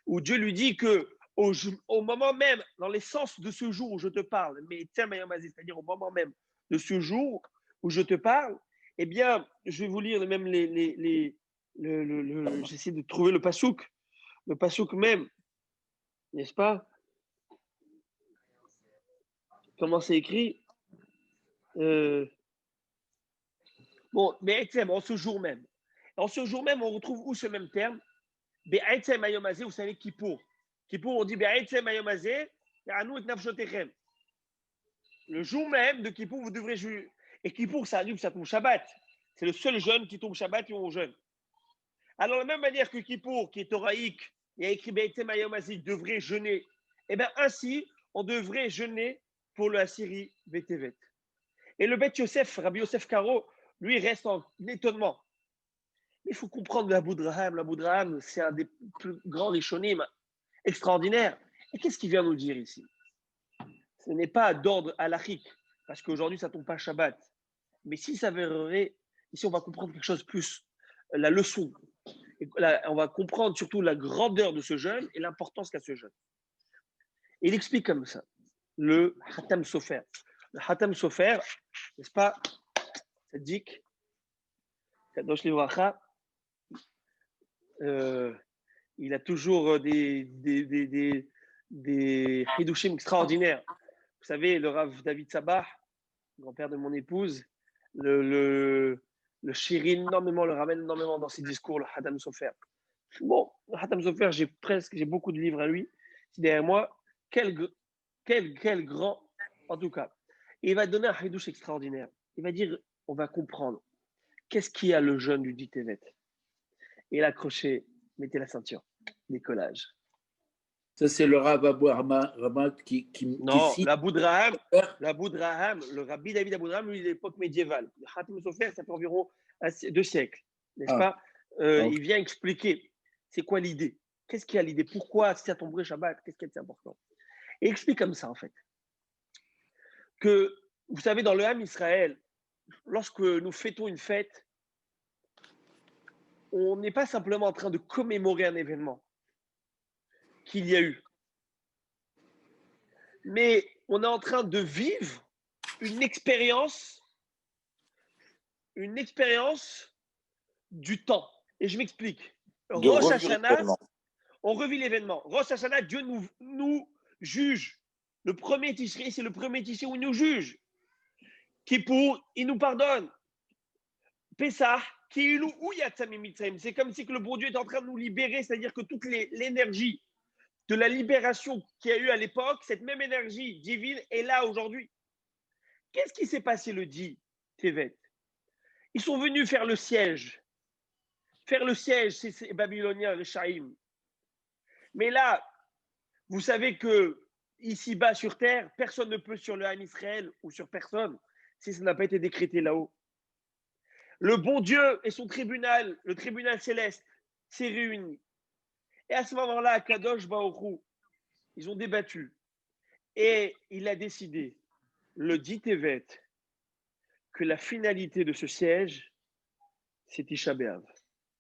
[SPEAKER 1] où Dieu lui dit que au moment même, dans l'essence de ce jour où je te parle, mais c'est-à-dire au moment même de ce jour où je te parle, eh bien, je vais vous lire même j'essaie de trouver le pasouk même, n'est-ce pas? Comment c'est écrit? Bon, mais en ce jour même. En ce jour même, on retrouve où ce même terme? Vous savez, Kippour. Kippour, on dit le jour même de Kippour, vous devrez juger. Et Kippour, ça arrive, ça tombe Shabbat. C'est le seul jeûne qui tombe Shabbat et on jeûne. Alors, de la même manière que Kippour, qui est thoraïque, et a écrit devrait jeûner, et bien ainsi, on devrait jeûner pour le Assyrie Betevet. Et le Beth Yosef, Rabbi Yosef Karo, lui, reste en étonnement. Il faut comprendre la Boudraham. La Boudraham, c'est un des plus grands rishonim extraordinaires. Et qu'est-ce qu'il vient nous dire ici? Ce n'est pas d'ordre halachique, parce qu'aujourd'hui, ça ne tombe pas Shabbat. Mais si ça s'avérerait, ici, on va comprendre quelque chose de plus, la leçon. On va comprendre surtout la grandeur de ce jeûne et l'importance qu'a ce jeûne. Et il explique comme ça, le Hatam Sofer. Le Hatam Sofer, n'est-ce pas, Tzaddik, Kadosh Livracha, il a toujours des hidushim extraordinaires. Vous savez, le Rav David Sabah, grand-père de mon épouse, le chérit énormément, le ramène énormément dans ses discours, le Hatam Sofer. Bon, le Hatam Sofer, j'ai beaucoup de livres à lui. C'est derrière moi. Quel grand, en tout cas. Et il va donner un hidush extraordinaire. Il va dire, on va comprendre. Qu'est-ce qu'il y a le jeûne du dit Tevet? Et l'accrocher, mettez la ceinture, décollage.
[SPEAKER 3] Ça, c'est le Rav Abou Ahmad qui
[SPEAKER 1] non,
[SPEAKER 3] cite.
[SPEAKER 1] la Boudraham, le Rabbi David Aboudraham, lui, de l'époque médiévale. Le Hatam Sofer, ça fait environ 2 siècles, n'est-ce pas? Il vient expliquer c'est quoi l'idée. Qu'est-ce qu'il y a l'idée? Pourquoi, si ça tomberait Shabbat, qu'est-ce qui est important? Et il explique comme ça, en fait. Que, vous savez, dans le Ham Israël, lorsque nous fêtons une fête, on n'est pas simplement en train de commémorer un événement qu'il y a eu, mais on est en train de vivre une expérience du temps. Et je m'explique. Rosh Hashanah, on revit l'événement. Rosh Hashanah, Dieu nous juge. Le premier Tishri, c'est le premier Tishri où il nous juge. Kippour, il nous pardonne. Pessah, c'est comme si que le bon Dieu est en train de nous libérer, c'est-à-dire que toute l'énergie de la libération qu'il y a eu à l'époque, cette même énergie divine est là aujourd'hui. Qu'est-ce qui s'est passé le 10 Tevet? Ils sont venus faire le siège. Faire le siège, c'est ces Babyloniens, les Shaïm. Mais là, vous savez que ici-bas sur terre, personne ne peut sur le Ham Israël ou sur personne si ça n'a pas été décrété là-haut. Le bon Dieu et son tribunal, le tribunal céleste, s'est réuni. Et à ce moment-là, à Kadosh Baruch, ils ont débattu. Et il a décidé, le dit Tevet, que la finalité de ce siège, c'est Tisha B'Av.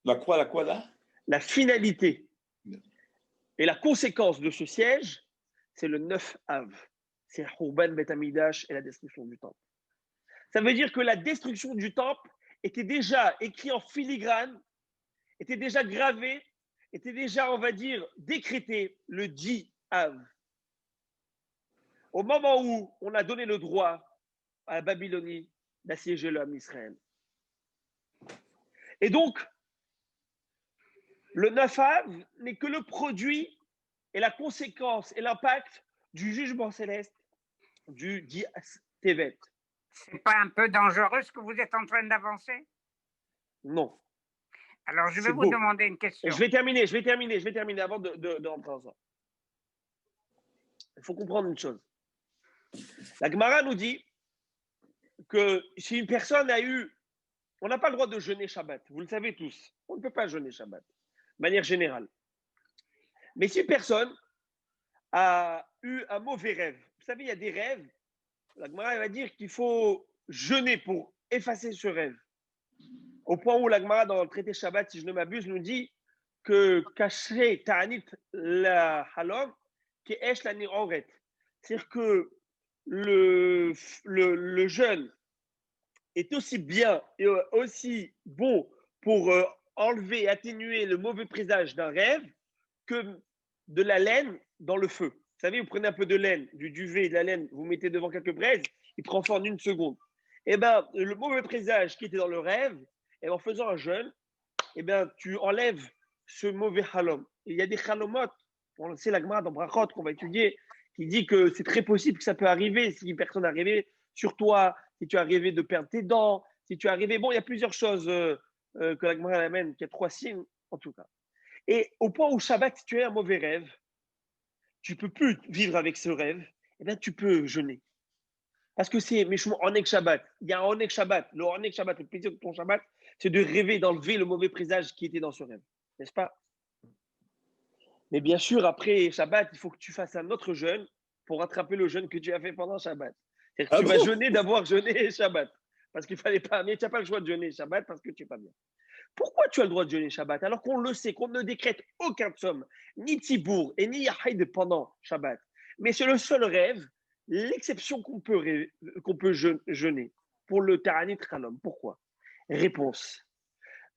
[SPEAKER 3] La quoi là?
[SPEAKER 1] La finalité et la conséquence de ce siège, c'est le 9 Av. C'est Hurban Bet Amidash et la destruction du temple. Ça veut dire que la destruction du temple était déjà écrit en filigrane, était déjà gravé, était déjà, on va dire, décrété le 10 Av. Au moment où on a donné le droit à la Babylonie d'assiéger le Ham Israël. Et donc, Le 9 Av n'est que le produit et la conséquence et l'impact du jugement céleste du dit Tevet.
[SPEAKER 4] C'est pas un peu dangereux ce que vous êtes en train d'avancer?
[SPEAKER 1] Non.
[SPEAKER 4] Alors, je vais
[SPEAKER 1] C'est
[SPEAKER 4] vous
[SPEAKER 1] beau.
[SPEAKER 4] demander une question.
[SPEAKER 1] Je vais terminer avant de rentrer dans ça. Il faut comprendre une chose. La Gemara nous dit que si une personne a eu, on n'a pas le droit de jeûner Shabbat, vous le savez tous, on ne peut pas jeûner Shabbat, de manière générale. Mais si une personne a eu un mauvais rêve, vous savez, il y a des rêves, la Gemara va dire qu'il faut jeûner pour effacer ce rêve. Au point où la Gemara, dans le traité Shabbat, si je ne m'abuse, nous dit que caché ta'anit la halom, qui est la ni'oret. C'est-à-dire que le jeûne est aussi bien et aussi bon pour enlever et atténuer le mauvais présage d'un rêve que de la laine dans le feu. Vous savez, vous prenez un peu de laine, du duvet et de la laine, vous mettez devant quelques braises, il prend fort en une seconde. Eh bien, le mauvais présage qui était dans le rêve, et en faisant un jeûne, eh bien, tu enlèves ce mauvais halom. Il y a des halomot, on le sait, la Gemara dans Brachot qu'on va étudier, qui dit que c'est très possible que ça peut arriver si une personne est arrivée sur toi, si tu es arrivé de perdre tes dents, si tu es arrivé. Bon, il y a plusieurs choses que la Gemara amène, qu'il y a 3 signes en tout cas. Et au point où Shabbat, si tu as un mauvais rêve, tu ne peux plus vivre avec ce rêve, eh bien, tu peux jeûner. Parce que c'est Mishum Onek Shabbat. Il y a un Onek Shabbat. Le Onek Shabbat, le plaisir de ton Shabbat, c'est de rêver, d'enlever le mauvais présage qui était dans ce rêve. N'est-ce pas? Mais bien sûr, après Shabbat, il faut que tu fasses un autre jeûne pour rattraper le jeûne que tu as fait pendant Shabbat. C'est-à-dire que tu vas jeûner d'avoir jeûné Shabbat. Parce qu'il ne fallait pas, mais tu n'as pas le choix de jeûner Shabbat parce que tu n'es pas bien. Pourquoi tu as le droit de jeûner Shabbat alors qu'on le sait, qu'on ne décrète aucun somme, ni Tibour et ni Yahaïd pendant Shabbat? Mais c'est le seul rêve, l'exception qu'on peut jeûner pour le Ta'anit Khalom. Pourquoi? Réponse.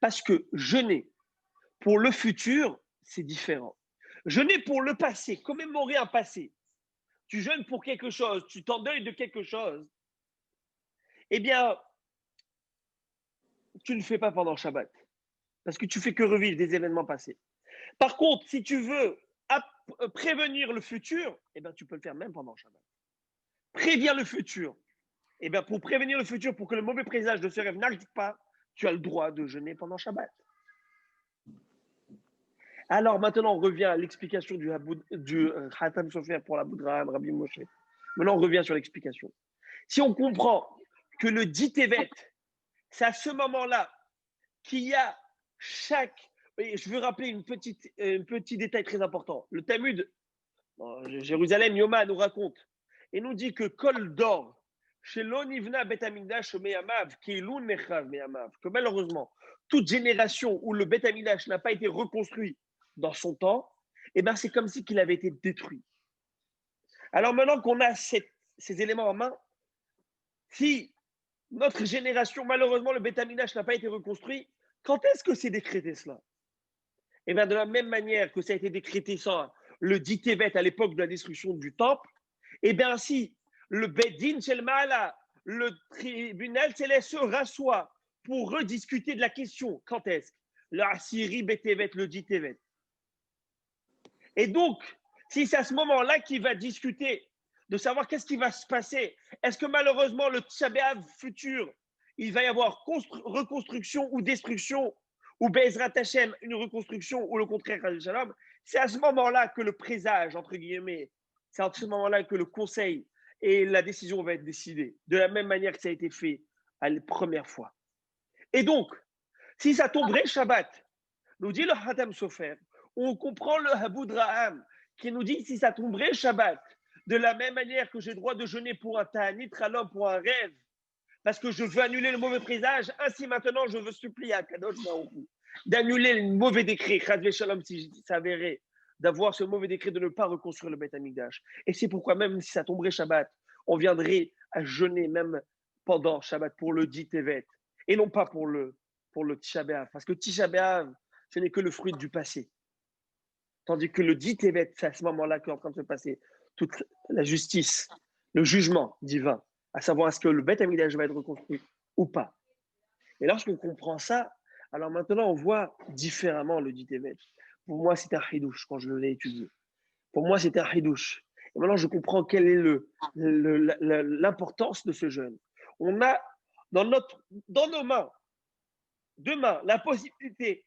[SPEAKER 1] Parce que jeûner pour le futur, c'est différent. Jeûner pour le passé, commémorer un passé. Tu jeûnes pour quelque chose, tu t'endeuilles de quelque chose. Eh bien, tu ne le fais pas pendant Shabbat. Parce que tu fais que revivre des événements passés. Par contre, si tu veux prévenir le futur, eh bien, tu peux le faire même pendant Shabbat. Préviens le futur. Eh bien, pour prévenir le futur, pour que le mauvais présage de ce rêve n'arrive pas, tu as le droit de jeûner pendant Shabbat. Alors maintenant, on revient à l'explication du Khatam Sofer pour la Boudraham, Rabbi Moshe. Maintenant, on revient sur l'explication. Si on comprend que le dit Tevet, c'est à ce moment-là qu'il y a chaque. Et je veux rappeler un petit détail très important. Le Talmud, Jérusalem, Yoma nous raconte et nous dit que Kol d'or, chez l'Onivna Bet Amigdash Meyamav, qui est l'un Mechav Meyamav, que malheureusement, toute génération où le Bet Amigdash n'a pas été reconstruit dans son temps, eh ben c'est comme si qu'il avait été détruit. Alors maintenant qu'on a ces éléments en main, si notre génération, malheureusement, le Bet Amigdash n'a pas été reconstruit, quand est-ce que c'est décrété cela? Eh bien, de la même manière que ça a été décrété sans le dit Tevet à l'époque de la destruction du temple, eh bien, si le Beddin Shel Ma'ala, le tribunal céleste se rassoit pour rediscuter de la question, quand est-ce? Le Assyrie Betevet, le dit Tevet. Et donc, si c'est à ce moment-là qu'il va discuter de savoir qu'est-ce qui va se passer, est-ce que malheureusement le Tisha B'Av futur, il va y avoir reconstruction ou destruction, ou Be'ezrat Hashem, une reconstruction, ou le contraire, Shalom, c'est à ce moment-là que le présage, entre guillemets, c'est à ce moment-là que le conseil et la décision va être décidée, de la même manière que ça a été fait à la première fois. Et donc, si ça tomberait Shabbat, nous dit le Khatam Sofer, on comprend le Haboudraham qui nous dit si ça tomberait Shabbat, de la même manière que j'ai le droit de jeûner pour un Ta'anit Khalom, pour un rêve, parce que je veux annuler le mauvais présage, ainsi maintenant je veux supplier à Kadosh Baruch Hu d'annuler le mauvais décret, Chadve Shalom, si ça s'avérait, d'avoir ce mauvais décret de ne pas reconstruire le Beth Amikdash. Et c'est pourquoi même si ça tomberait Shabbat, on viendrait à jeûner même pendant Shabbat pour le dit Tevet, et non pas pour le Tisha B'Av, parce que Tisha B'Av, ce n'est que le fruit du passé. Tandis que le dit Tevet, c'est à ce moment-là qu'est en train de se passer toute la justice, le jugement divin, à savoir est-ce que le Beth Amikdash va être reconstruit ou pas. Et lorsqu'on comprend ça, Alors maintenant, on voit différemment le dit Tevet. Pour moi, c'était un hidouche quand je l'ai étudié. Pour moi, c'était un hidouche. Et maintenant, je comprends quelle est l'importance de ce jeûne. On a dans nos mains, demain, la possibilité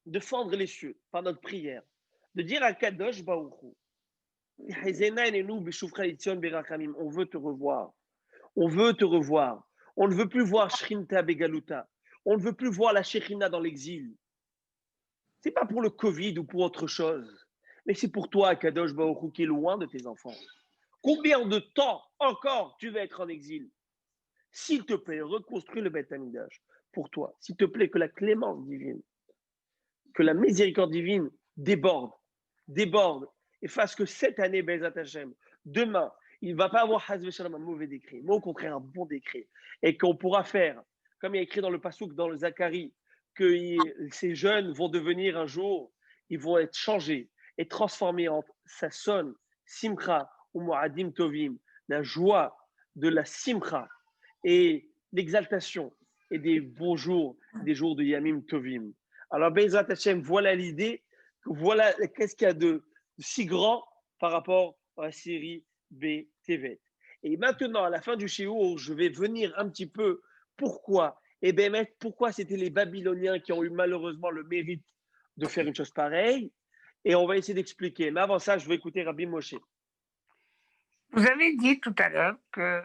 [SPEAKER 1] de fendre les cieux par notre prière, de dire à Kadosh Baruch Hu, on veut te revoir. On veut te revoir. On ne veut plus voir Shrinta Begaluta. On ne veut plus voir la Shekhinah dans l'exil. Ce n'est pas pour le Covid ou pour autre chose, mais c'est pour toi, Kadosh Baruch Hu, qui est loin de tes enfants. Combien de temps encore tu vas être en exil? S'il te plaît, reconstruis le Beth Amidash pour toi. S'il te plaît, que la clémence divine, que la miséricorde divine déborde et fasse que cette année, Bezat Hashem, demain, il ne va pas avoir un mauvais décret, mais au contraire un bon décret. Et qu'on pourra faire, comme il y a écrit dans le Passouk, dans le Zacharie, que ces jeunes vont devenir un jour, ils vont être changés et transformés en Sasson, Simcha ou Moadim Tovim, la joie de la Simcha et l'exaltation et des bons jours, des jours de Yamim Tovim. Alors, Bezrat Hashem, voilà l'idée, voilà qu'est-ce qu'il y a de si grand par rapport à la série B TV. Et maintenant, à la fin du shiur, je vais venir un petit peu pourquoi. Et bien, pourquoi c'était les Babyloniens qui ont eu malheureusement le mérite de faire une chose pareille. Et on va essayer d'expliquer. Mais avant ça, je vais écouter Rabbi Moshe.
[SPEAKER 4] Vous avez dit tout à l'heure que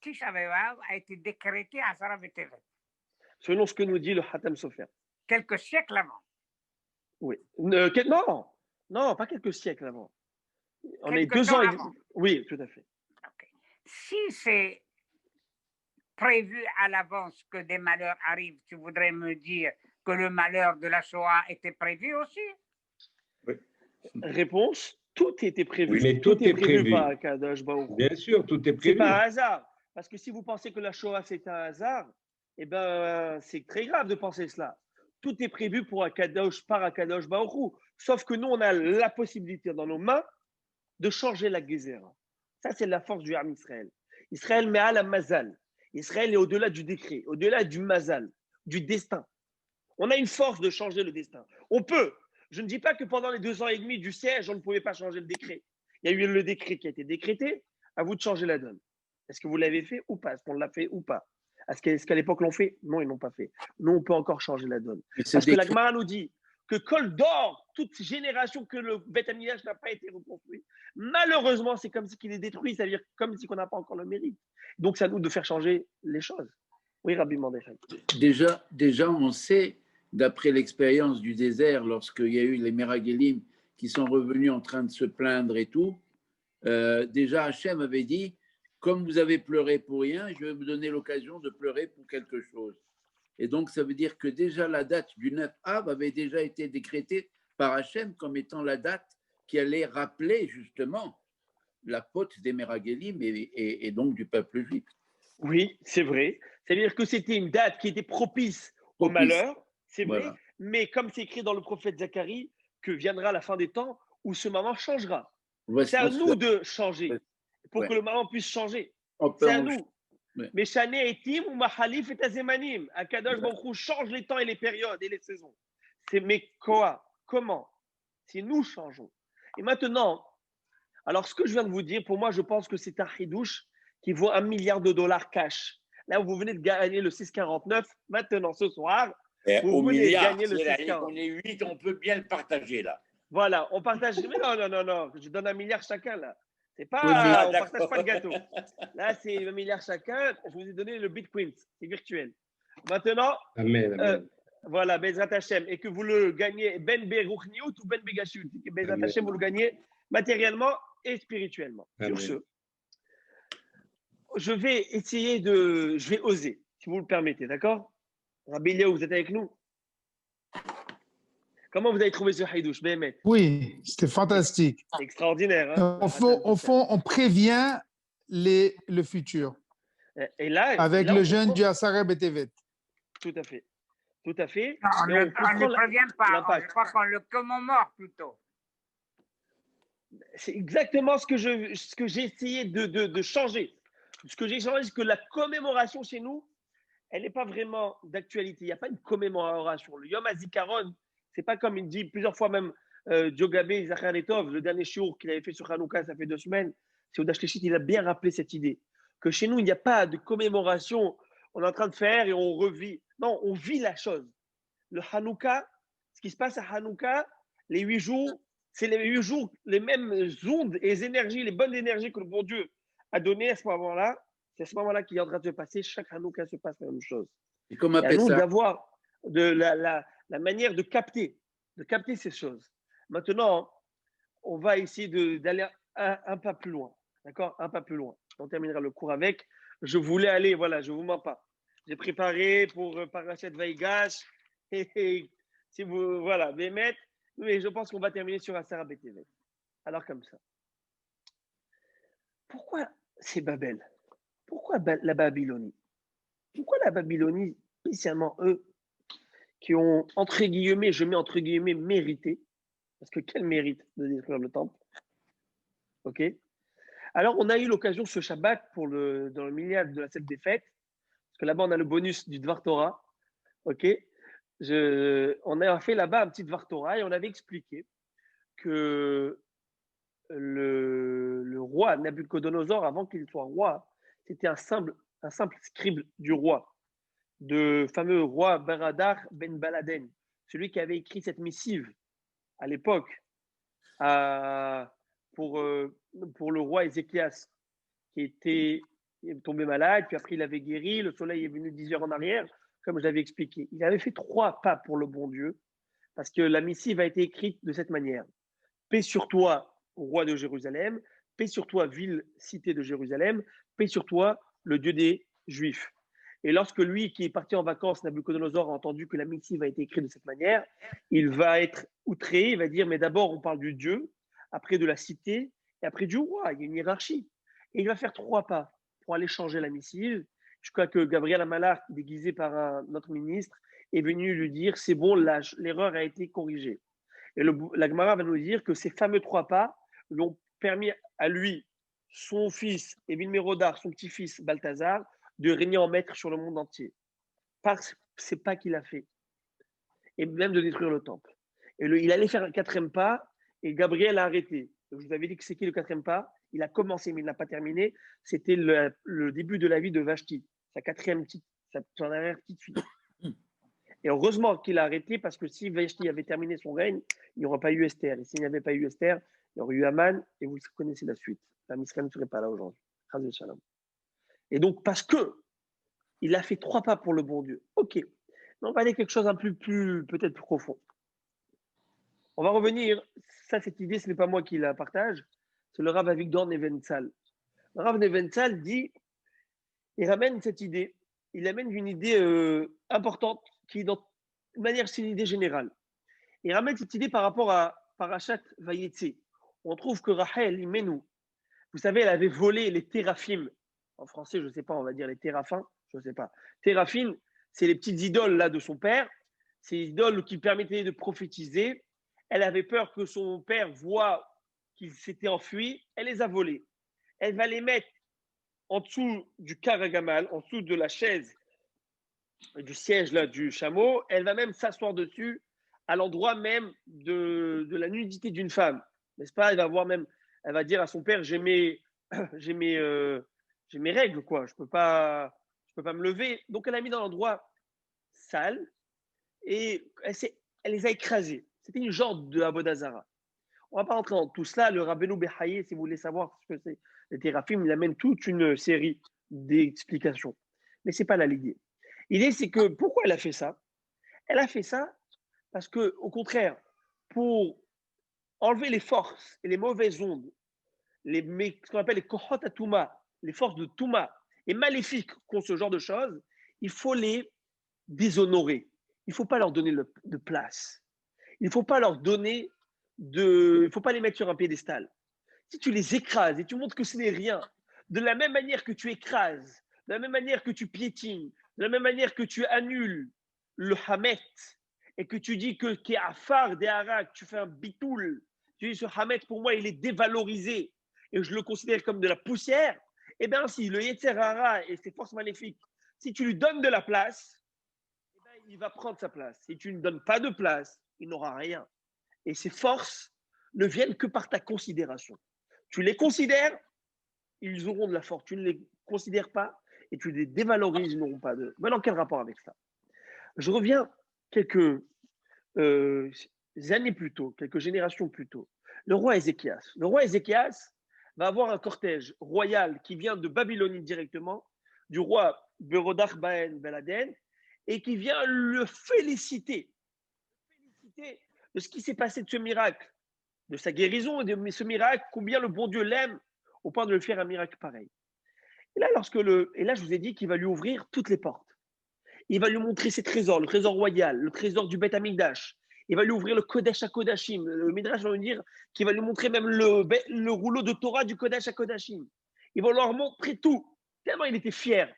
[SPEAKER 4] Tisha B'Av a été décrété Asara B'Tevet.
[SPEAKER 1] Selon ce que nous dit le Hatam Sofer.
[SPEAKER 4] Quelques siècles avant.
[SPEAKER 1] Oui. Non, pas quelques siècles avant. On est 2 ans.
[SPEAKER 4] Avant.
[SPEAKER 1] Oui, tout à fait.
[SPEAKER 4] Okay. Si c'est prévu à l'avance que des malheurs arrivent, tu voudrais me dire que le malheur de la Shoah était prévu aussi?
[SPEAKER 3] Oui.
[SPEAKER 1] Réponse, tout était prévu.
[SPEAKER 2] Oui, mais tout est prévu
[SPEAKER 1] par Akadosh Baruch Hu.
[SPEAKER 2] Bien sûr, tout est prévu.
[SPEAKER 1] C'est pas un hasard. Parce que si vous pensez que la Shoah c'est un hasard, eh ben, c'est très grave de penser cela. Tout est prévu pour par Akadosh Baruch Hu. Sauf que nous, on a la possibilité dans nos mains de changer la Gézera. Ça, c'est la force du Ham Israël. Israël met à la mazal. Israël est au-delà du décret, au-delà du mazal, du destin. On a une force de changer le destin. On peut. Je ne dis pas que pendant les 2 ans et demi du siège, on ne pouvait pas changer le décret. Il y a eu le décret qui a été décrété. À vous de changer la donne. Est-ce que vous l'avez fait ou pas? Est-ce qu'on l'a fait ou pas? Est-ce qu'à l'époque l'ont fait? Non, ils n'ont pas fait. Nous, on peut encore changer la donne. Parce que la Gemara nous dit que Kol d'or, toute génération que le Beth Amikdash n'a pas été reconstruit, malheureusement, c'est comme si qu'il est détruit, c'est-à-dire comme si on n'a pas encore le mérite. Donc, c'est à nous de faire changer les choses. Oui, Rabbi Mandechai.
[SPEAKER 3] Déjà, on sait, d'après l'expérience du désert, lorsqu'il y a eu les Meragelim qui sont revenus en train de se plaindre et tout, déjà Hachem avait dit, comme vous avez pleuré pour rien, je vais vous donner l'occasion de pleurer pour quelque chose. Et donc, ça veut dire que déjà la date du 9 Av avait déjà été décrétée par Hachem comme étant la date qui allait rappeler justement la faute des Meragelim et donc du peuple juif.
[SPEAKER 1] Oui, c'est vrai. C'est-à-dire que c'était une date qui était propice au malheur, c'est vrai, voilà. Mais comme c'est écrit dans le prophète Zacharie, que viendra la fin des temps où ce moment changera. C'est à nous de changer pour que le moment puisse changer. C'est à nous. Mais Shané etim ou Mahalif et Azemanim. Akadosh Baruch Hu change les temps et les périodes et les saisons. Mais quoi? Comment? Si nous changeons. Et maintenant, alors ce que je viens de vous dire, pour moi, je pense que c'est un chidouche qui vaut $1 milliard cash. Là où vous venez de gagner le 6,49, maintenant ce soir,
[SPEAKER 3] vous venez de gagner le 6,49. On est 8, on peut bien le partager là.
[SPEAKER 1] Voilà, on partage. Mais non, je donne $1 milliard chacun là. C'est pas, on ne partage pas le gâteau. Là, c'est $1 milliard chacun. Je vous ai donné le Bitcoin, c'est virtuel. Maintenant,
[SPEAKER 2] amen.
[SPEAKER 1] Voilà, Bezrat Hashem, et que vous le gagnez Ben Beruchniut ou Ben Begashut, que Bezrat Hashem, vous le gagnez matériellement et spirituellement.
[SPEAKER 2] Amen.
[SPEAKER 1] Sur ce, je vais oser, si vous le permettez, d'accord? Rabbi Eliaou, vous êtes avec nous? Comment vous avez trouvé ce Haïdouche, Béhémet?
[SPEAKER 5] Oui, c'était fantastique.
[SPEAKER 1] Extraordinaire. Hein?
[SPEAKER 5] Au fond, on prévient le futur.
[SPEAKER 1] Et là,
[SPEAKER 5] avec le jeune du Asara B'Tevet.
[SPEAKER 1] Tout à fait. Tout à fait.
[SPEAKER 4] Non, on ne prévient pas. Je crois qu'on le commémore plutôt.
[SPEAKER 1] C'est exactement ce que j'ai essayé de changer. Ce que j'ai changé, c'est que la commémoration chez nous, elle n'est pas vraiment d'actualité. Il n'y a pas une commémoration. Le Yom HaZikaron, c'est pas comme il dit plusieurs fois même Djogabé Zacharetov, le dernier shiur qu'il avait fait sur Hanouka, ça fait 2 semaines. Seouda Shleshit, il a bien rappelé cette idée. Que chez nous, il n'y a pas de commémoration. On est en train de faire et on revit. Non, on vit la chose. Le Hanouka, ce qui se passe à Hanouka, les 8 jours, c'est les 8 jours, les mêmes ondes et les énergies, les bonnes énergies que le bon Dieu a données à ce moment-là. C'est à ce moment-là qu'il est en train de se passer. Chaque Hanouka se passe la même chose.
[SPEAKER 3] Et comment on
[SPEAKER 1] Et à
[SPEAKER 3] appelle
[SPEAKER 1] nous
[SPEAKER 3] ça?
[SPEAKER 1] d'avoir de la manière de capter ces choses. Maintenant, on va essayer d'aller un pas plus loin. D'accord? Un pas plus loin. On terminera le cours avec. Je voulais aller, voilà, je ne vous mens pas. J'ai préparé pour Parashat Vaïgash. Et si vous, voilà, Bémet. Mais je pense qu'on va terminer sur Asara BTV. Alors, comme ça. Pourquoi c'est Babel? Pourquoi la Babylonie? Pourquoi la Babylonie, spécialement eux, qui ont, entre guillemets, je mets entre guillemets, mérité? Parce que quel mérite de détruire le temple? Ok. Alors, on a eu l'occasion ce Shabbat dans le milliard de la fête des fêtes, parce que là-bas, on a le bonus du Dvar Torah. Ok. On a fait là-bas un petit Dvar Torah et on avait expliqué que le roi Nabuchodonosor, avant qu'il soit roi, c'était un simple scribe du roi, de fameux roi Baradar Ben Baladen, celui qui avait écrit cette missive à l'époque pour le roi Ézéchias, qui est tombé malade, puis après il avait guéri, le soleil est venu 10 heures en arrière, comme je l'avais expliqué. Il avait fait 3 pas pour le bon Dieu, parce que la missive a été écrite de cette manière. Paix sur toi, roi de Jérusalem, paix sur toi, ville, cité de Jérusalem, paix sur toi, le Dieu des Juifs. Et lorsque lui, qui est parti en vacances, Nabuchodonosor, a entendu que la missive a été écrite de cette manière, il va être outré, il va dire, mais d'abord on parle du Dieu, après de la cité, et après du roi, il y a une hiérarchie. Et il va faire 3 pas pour aller changer la missive, jusqu'à que Gabriel Amalar, déguisé par notre ministre, est venu lui dire, c'est bon, l'erreur a été corrigée. Et la Gemara va nous dire que ces fameux 3 pas lui ont permis à lui, son fils, Évil Mérodar, son petit-fils, Balthazar, de régner en maître sur le monde entier. Par ces pas qu'il a fait. Et même de détruire le temple. Et il allait faire un 4e pas, et Gabriel a arrêté. Donc, je vous avais dit que c'est qui le 4e pas? Il a commencé, mais il n'a pas terminé. C'était le début de la vie de Vashti, sa dernière petite fille. Et heureusement qu'il a arrêté, parce que si Vashti avait terminé son règne, il n'y aurait pas eu Esther. Et s'il n'y avait pas eu Esther, il y aurait eu Aman, et vous connaissez la suite. La Misra ne serait pas là aujourd'hui. Et donc, parce que il a fait 3 pas pour le bon Dieu. Ok. On va aller quelque chose un plus peut-être plus profond. On va revenir. Ça, cette idée, ce n'est pas moi qui la partage. C'est le Rav Avigdor Nebenzahl. Le Rav Nebenzahl dit, il ramène cette idée. Il amène une idée importante qui, de manière, c'est une idée générale. Il ramène cette idée par rapport à Parashat Vayetze. On trouve que Rachel Imenu, vous savez, elle avait volé les téraphim. En français, je ne sais pas, on va dire les téraphins, je ne sais pas. Téraphim, c'est les petites idoles là de son père. Ces idoles qui permettaient de prophétiser. Elle avait peur que son père voie qu'il s'était enfui. Elle les a volées. Elle va les mettre en dessous du karagamal, en dessous de la chaise, du siège là du chameau. Elle va même s'asseoir dessus à l'endroit même de la nudité d'une femme. N'est-ce pas? Elle va dire à son père, j'ai mes règles, quoi. Je peux pas me lever. Donc, elle a mis dans l'endroit sale et elle les a écrasés. C'était une genre de Abodazara. On ne va pas rentrer dans tout cela. Le Rabbeinu Behaye, si vous voulez savoir ce que c'est les téraphim, il amène toute une série d'explications. Mais ce n'est pas là l'idée. L'idée, c'est que pourquoi elle a fait ça? Elle a fait ça parce que, au contraire, pour enlever les forces et les mauvaises ondes, ce qu'on appelle les kohot atuma, les forces de Touma et maléfiques contre ce genre de choses, il faut les déshonorer. Il ne faut pas leur donner de place. Il ne faut pas leur donner il ne faut pas les mettre sur un piédestal. Si tu les écrases et tu montres que ce n'est rien, de la même manière que tu écrases, de la même manière que tu piétines, de la même manière que tu annules le hamet et que tu dis que Kéafar des Harak, tu fais un bitoul, tu dis ce hamet pour moi il est dévalorisé et je le considère comme de la poussière, eh bien si le Yetzer Hara et ses forces maléfiques Si tu lui donnes de la place, eh ben, il va prendre sa place. Si tu ne donnes pas de place, il n'aura rien. Et ses forces ne viennent que par ta considération. Tu les considères, ils auront de la force. Tu ne les considères pas et tu les dévalorises, ils n'auront pas de. Maintenant, quel rapport avec ça? Je reviens quelques années plus tôt, quelques générations plus tôt. Le roi Ézéchias. Le roi Ézéchias va avoir un cortège royal qui vient de Babylonie directement, du roi Berodach Ben Beladen, et qui vient le féliciter de ce qui s'est passé de ce miracle, de sa guérison et de ce miracle, combien le bon Dieu l'aime au point de lui faire un miracle pareil. Et là, je vous ai dit qu'il va lui ouvrir toutes les portes. Il va lui montrer ses trésors, le trésor royal, le trésor du Beth Amikdash. Il va lui ouvrir le Kodesh HaKodashim. Le Midrash va lui dire qu'il va lui montrer même le rouleau de Torah du Kodesh HaKodashim. Il va leur montrer tout. Tellement il était fier.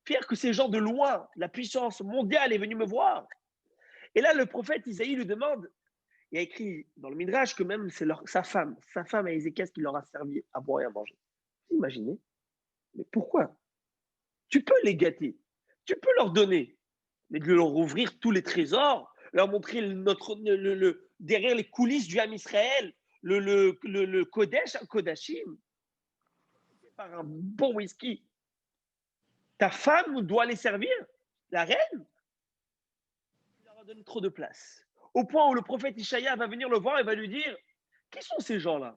[SPEAKER 1] Fier que ces gens de loin, la puissance mondiale est venue me voir. Et là, le prophète Isaïe lui demande, il a écrit dans le Midrash que même c'est sa femme à Ézéchias qui leur a servi à boire et à manger. Imaginez. Mais pourquoi? Tu peux les gâter. Tu peux leur donner, mais de leur ouvrir tous les trésors, leur montrer derrière les coulisses du Ham Israël, le Kodesh, Kodashim, par un bon whisky. Ta femme doit les servir, la reine. Tu leur as donné trop de place. Au point où le prophète Ishaïa va venir le voir et va lui dire, qui sont ces gens-là?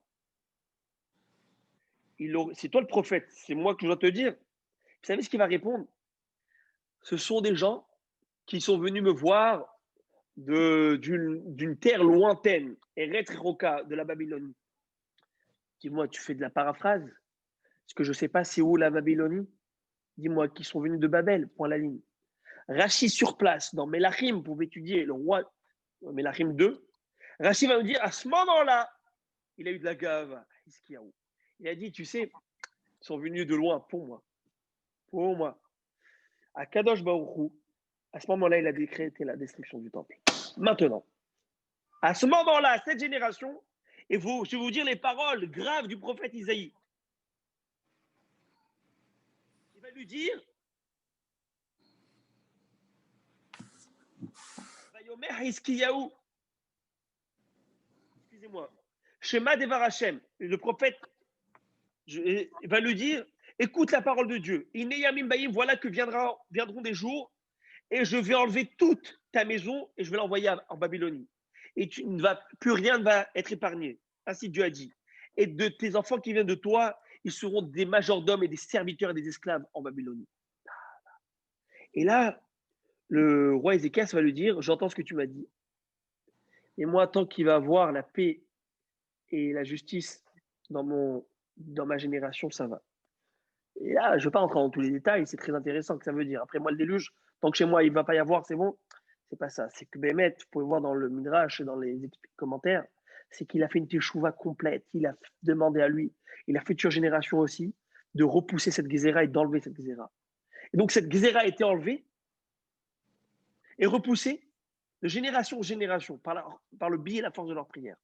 [SPEAKER 1] C'est toi le prophète, c'est moi que je dois te dire. Vous savez ce qu'il va répondre? Ce sont des gens qui sont venus me voir d'une terre lointaine, Eretz Roka, de la Babylonie. Dis-moi, tu fais de la paraphrase? Parce que je ne sais pas c'est où la Babylonie. Dis-moi, qui sont venus de Babel, point la ligne. Rachi sur place, dans Melachim, pour étudier le roi, Melachim 2. Rachi va me dire, à ce moment-là, il a eu de la gave. Il a dit, tu sais, ils sont venus de loin pour moi. Pour moi. À Kadosh Baruch Hu, à ce moment-là, il a décrété la destruction du temple. Maintenant, à ce moment-là, cette génération, et je vais vous dire les paroles graves du prophète Isaïe. Il va lui dire, excusez-moi, Shema Devar Hashem, le prophète va lui dire, écoute la parole de Dieu. Ineyamim Bayim, voilà que viendront des jours et je vais enlever toute ta maison et je vais l'envoyer en Babylonie. Et plus rien ne va être épargné. Ainsi Dieu a dit. Et de tes enfants qui viennent de toi, ils seront des majordomes et des serviteurs et des esclaves en Babylonie. Et là, le roi Ézéchias va lui dire, j'entends ce que tu m'as dit. Et moi, tant qu'il va avoir la paix et la justice dans ma génération, ça va. Et là, je ne veux pas entrer dans tous les détails, c'est très intéressant que ça veut dire. Après moi, le déluge, tant que chez moi, il ne va pas y avoir, c'est bon. C'est pas ça. C'est que Bémet, vous pouvez voir dans le Midrash et dans les commentaires, c'est qu'il a fait une teshuva complète. Il a demandé à lui et la future génération aussi de repousser cette Gézéra et d'enlever cette Gézéra. Et donc, cette Gézéra a été enlevée et repoussée de génération en génération par le biais et la force de leur prière.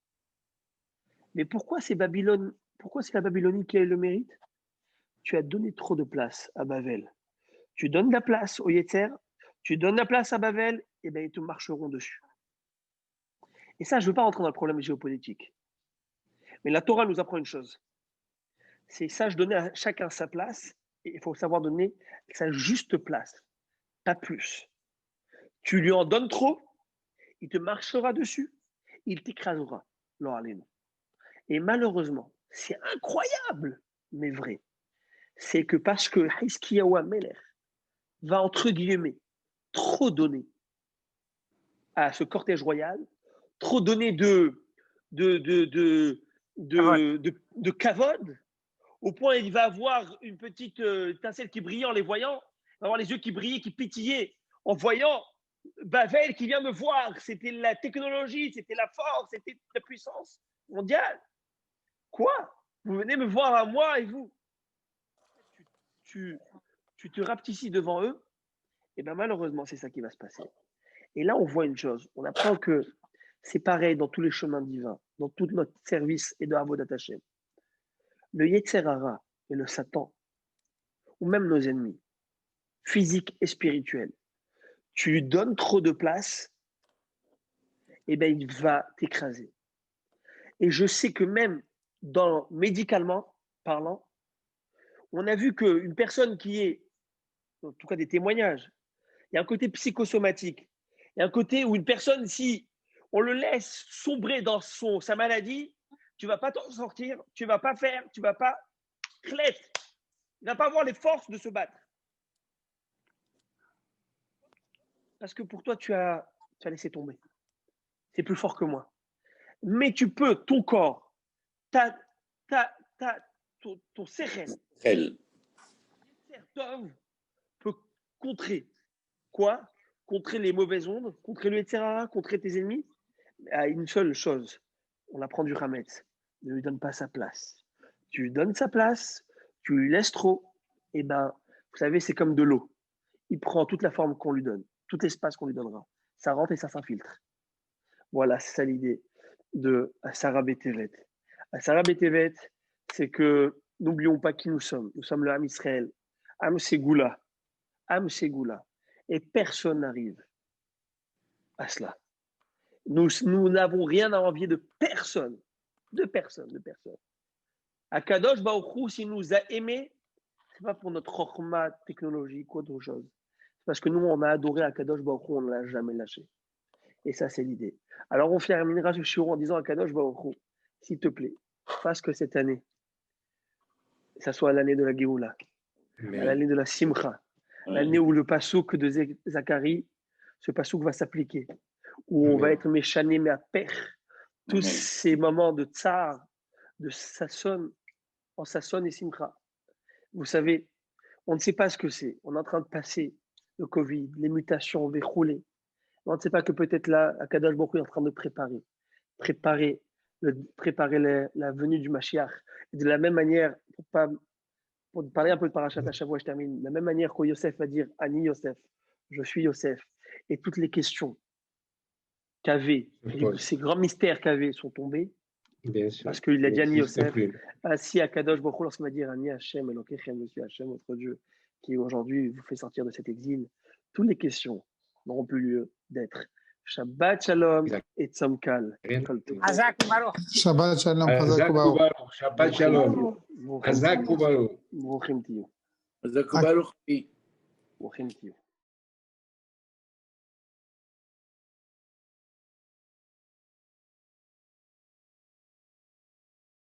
[SPEAKER 1] Mais pourquoi c'est la Babylonie qui a le mérite? Tu as donné trop de place à Babel. Tu donnes de la place au Yetzer, tu donnes de la place à Babel, et bien ils te marcheront dessus. Et ça, je ne veux pas rentrer dans le problème géopolitique. Mais la Torah nous apprend une chose. C'est sage donner à chacun sa place, et il faut savoir donner sa juste place, pas plus. Tu lui en donnes trop, il te marchera dessus, il t'écrasera. Et malheureusement, c'est incroyable, mais vrai. C'est que parce que Hiskiyahu Amelech va, entre guillemets, trop donner à ce cortège royal, trop donner de kavod, au point où il va avoir une petite étincelle qui brillait en les voyant, il va avoir les yeux qui brillaient, qui pétillaient en voyant Bavel qui vient me voir. C'était la technologie, c'était la force, c'était la puissance mondiale. Quoi? Vous venez me voir à moi et vous tu te rapetissis devant eux, et bien malheureusement, c'est ça qui va se passer. Et là, on voit une chose. On apprend que c'est pareil dans tous les chemins divins, dans tout notre service et de Avodat Hashem. Le Yetzer Hara et le Satan, ou même nos ennemis, physique et spirituelle. Tu lui donnes trop de place, eh ben, il va t'écraser. Et je sais que même médicalement parlant, on a vu qu'une personne qui est, en tout cas des témoignages, il y a un côté psychosomatique, il y a un côté où une personne, si on le laisse sombrer dans sa maladie, tu ne vas pas t'en sortir, tu ne vas pas faire, tu ne vas pas clète. Il ne va pas avoir les forces de se battre. Parce que pour toi, tu as laissé tomber. C'est plus fort que moi. Mais tu peux, ton corps, ton sérène, peut contrer quoi? Contrer les mauvaises ondes, contrer le etc., contrer tes ennemis, à une seule chose. On apprend du Hametz. Ne lui donne pas sa place. Tu lui donnes sa place, tu lui laisses trop, et ben, vous savez, c'est comme de l'eau. Il prend toute la forme qu'on lui donne, tout l'espace qu'on lui donnera. Ça rentre et ça s'infiltre. Voilà, c'est ça l'idée de Asara Betevet. Asara Betevet, c'est que n'oublions pas qui nous sommes. Nous sommes le Ham Israël. Ham Ségoula. Ham Ségoula. Et personne n'arrive à cela. Nous n'avons rien à envier de personne. De personne. Akadosh Baruch Hu, s'il nous a aimés, ce n'est pas pour notre chorma technologique ou autre chose. C'est parce que nous, on a adoré Akadosh Baruch Hu, on ne l'a jamais lâché. Et ça, c'est l'idée. Alors, on terminera ce shiur en disant à Kadosh Baruch Hu, s'il te plaît, fasse que cette année, ça soit l'année de la Géoula, l'année de la Simcha, l'année où le pasouk de Zacharie, ce pasouk va s'appliquer, où on va être méchané, mais à père. Tous ces moments de tsar, de Sasson, en Sasson et Simcha. Vous savez, on ne sait pas ce que c'est. On est en train de passer le Covid, les mutations, on va rouler. On ne sait pas que peut-être là, Akadosh Baruch Hu est en train de préparer la venue du Mashiach. Et de la même manière, pour parler un peu de Parashat Hashavua, je termine, de la même manière que Yosef va dire Ani Yosef, je suis Yosef, et toutes les questions qu'avait, ces grands mystères qu'avait sont tombés, parce qu'il a dit Ani Yosef, ainsi Akadosh Baruch Hu, lorsqu'il va dire Ani Hashem, Elokechem, je suis Hashem, votre Dieu, qui aujourd'hui vous fait sortir de cet exil, toutes les questions n'auront plus lieu d'être. Shabbat Shalom et Tzom Kal.
[SPEAKER 4] Hazak Baruch.
[SPEAKER 5] Shabbat Shalom.
[SPEAKER 2] Shabbat Shalom. Hazak Baruch.
[SPEAKER 1] Brouchim Tiyu.
[SPEAKER 3] Hazak Baruch.
[SPEAKER 1] Brouchim Tiyu.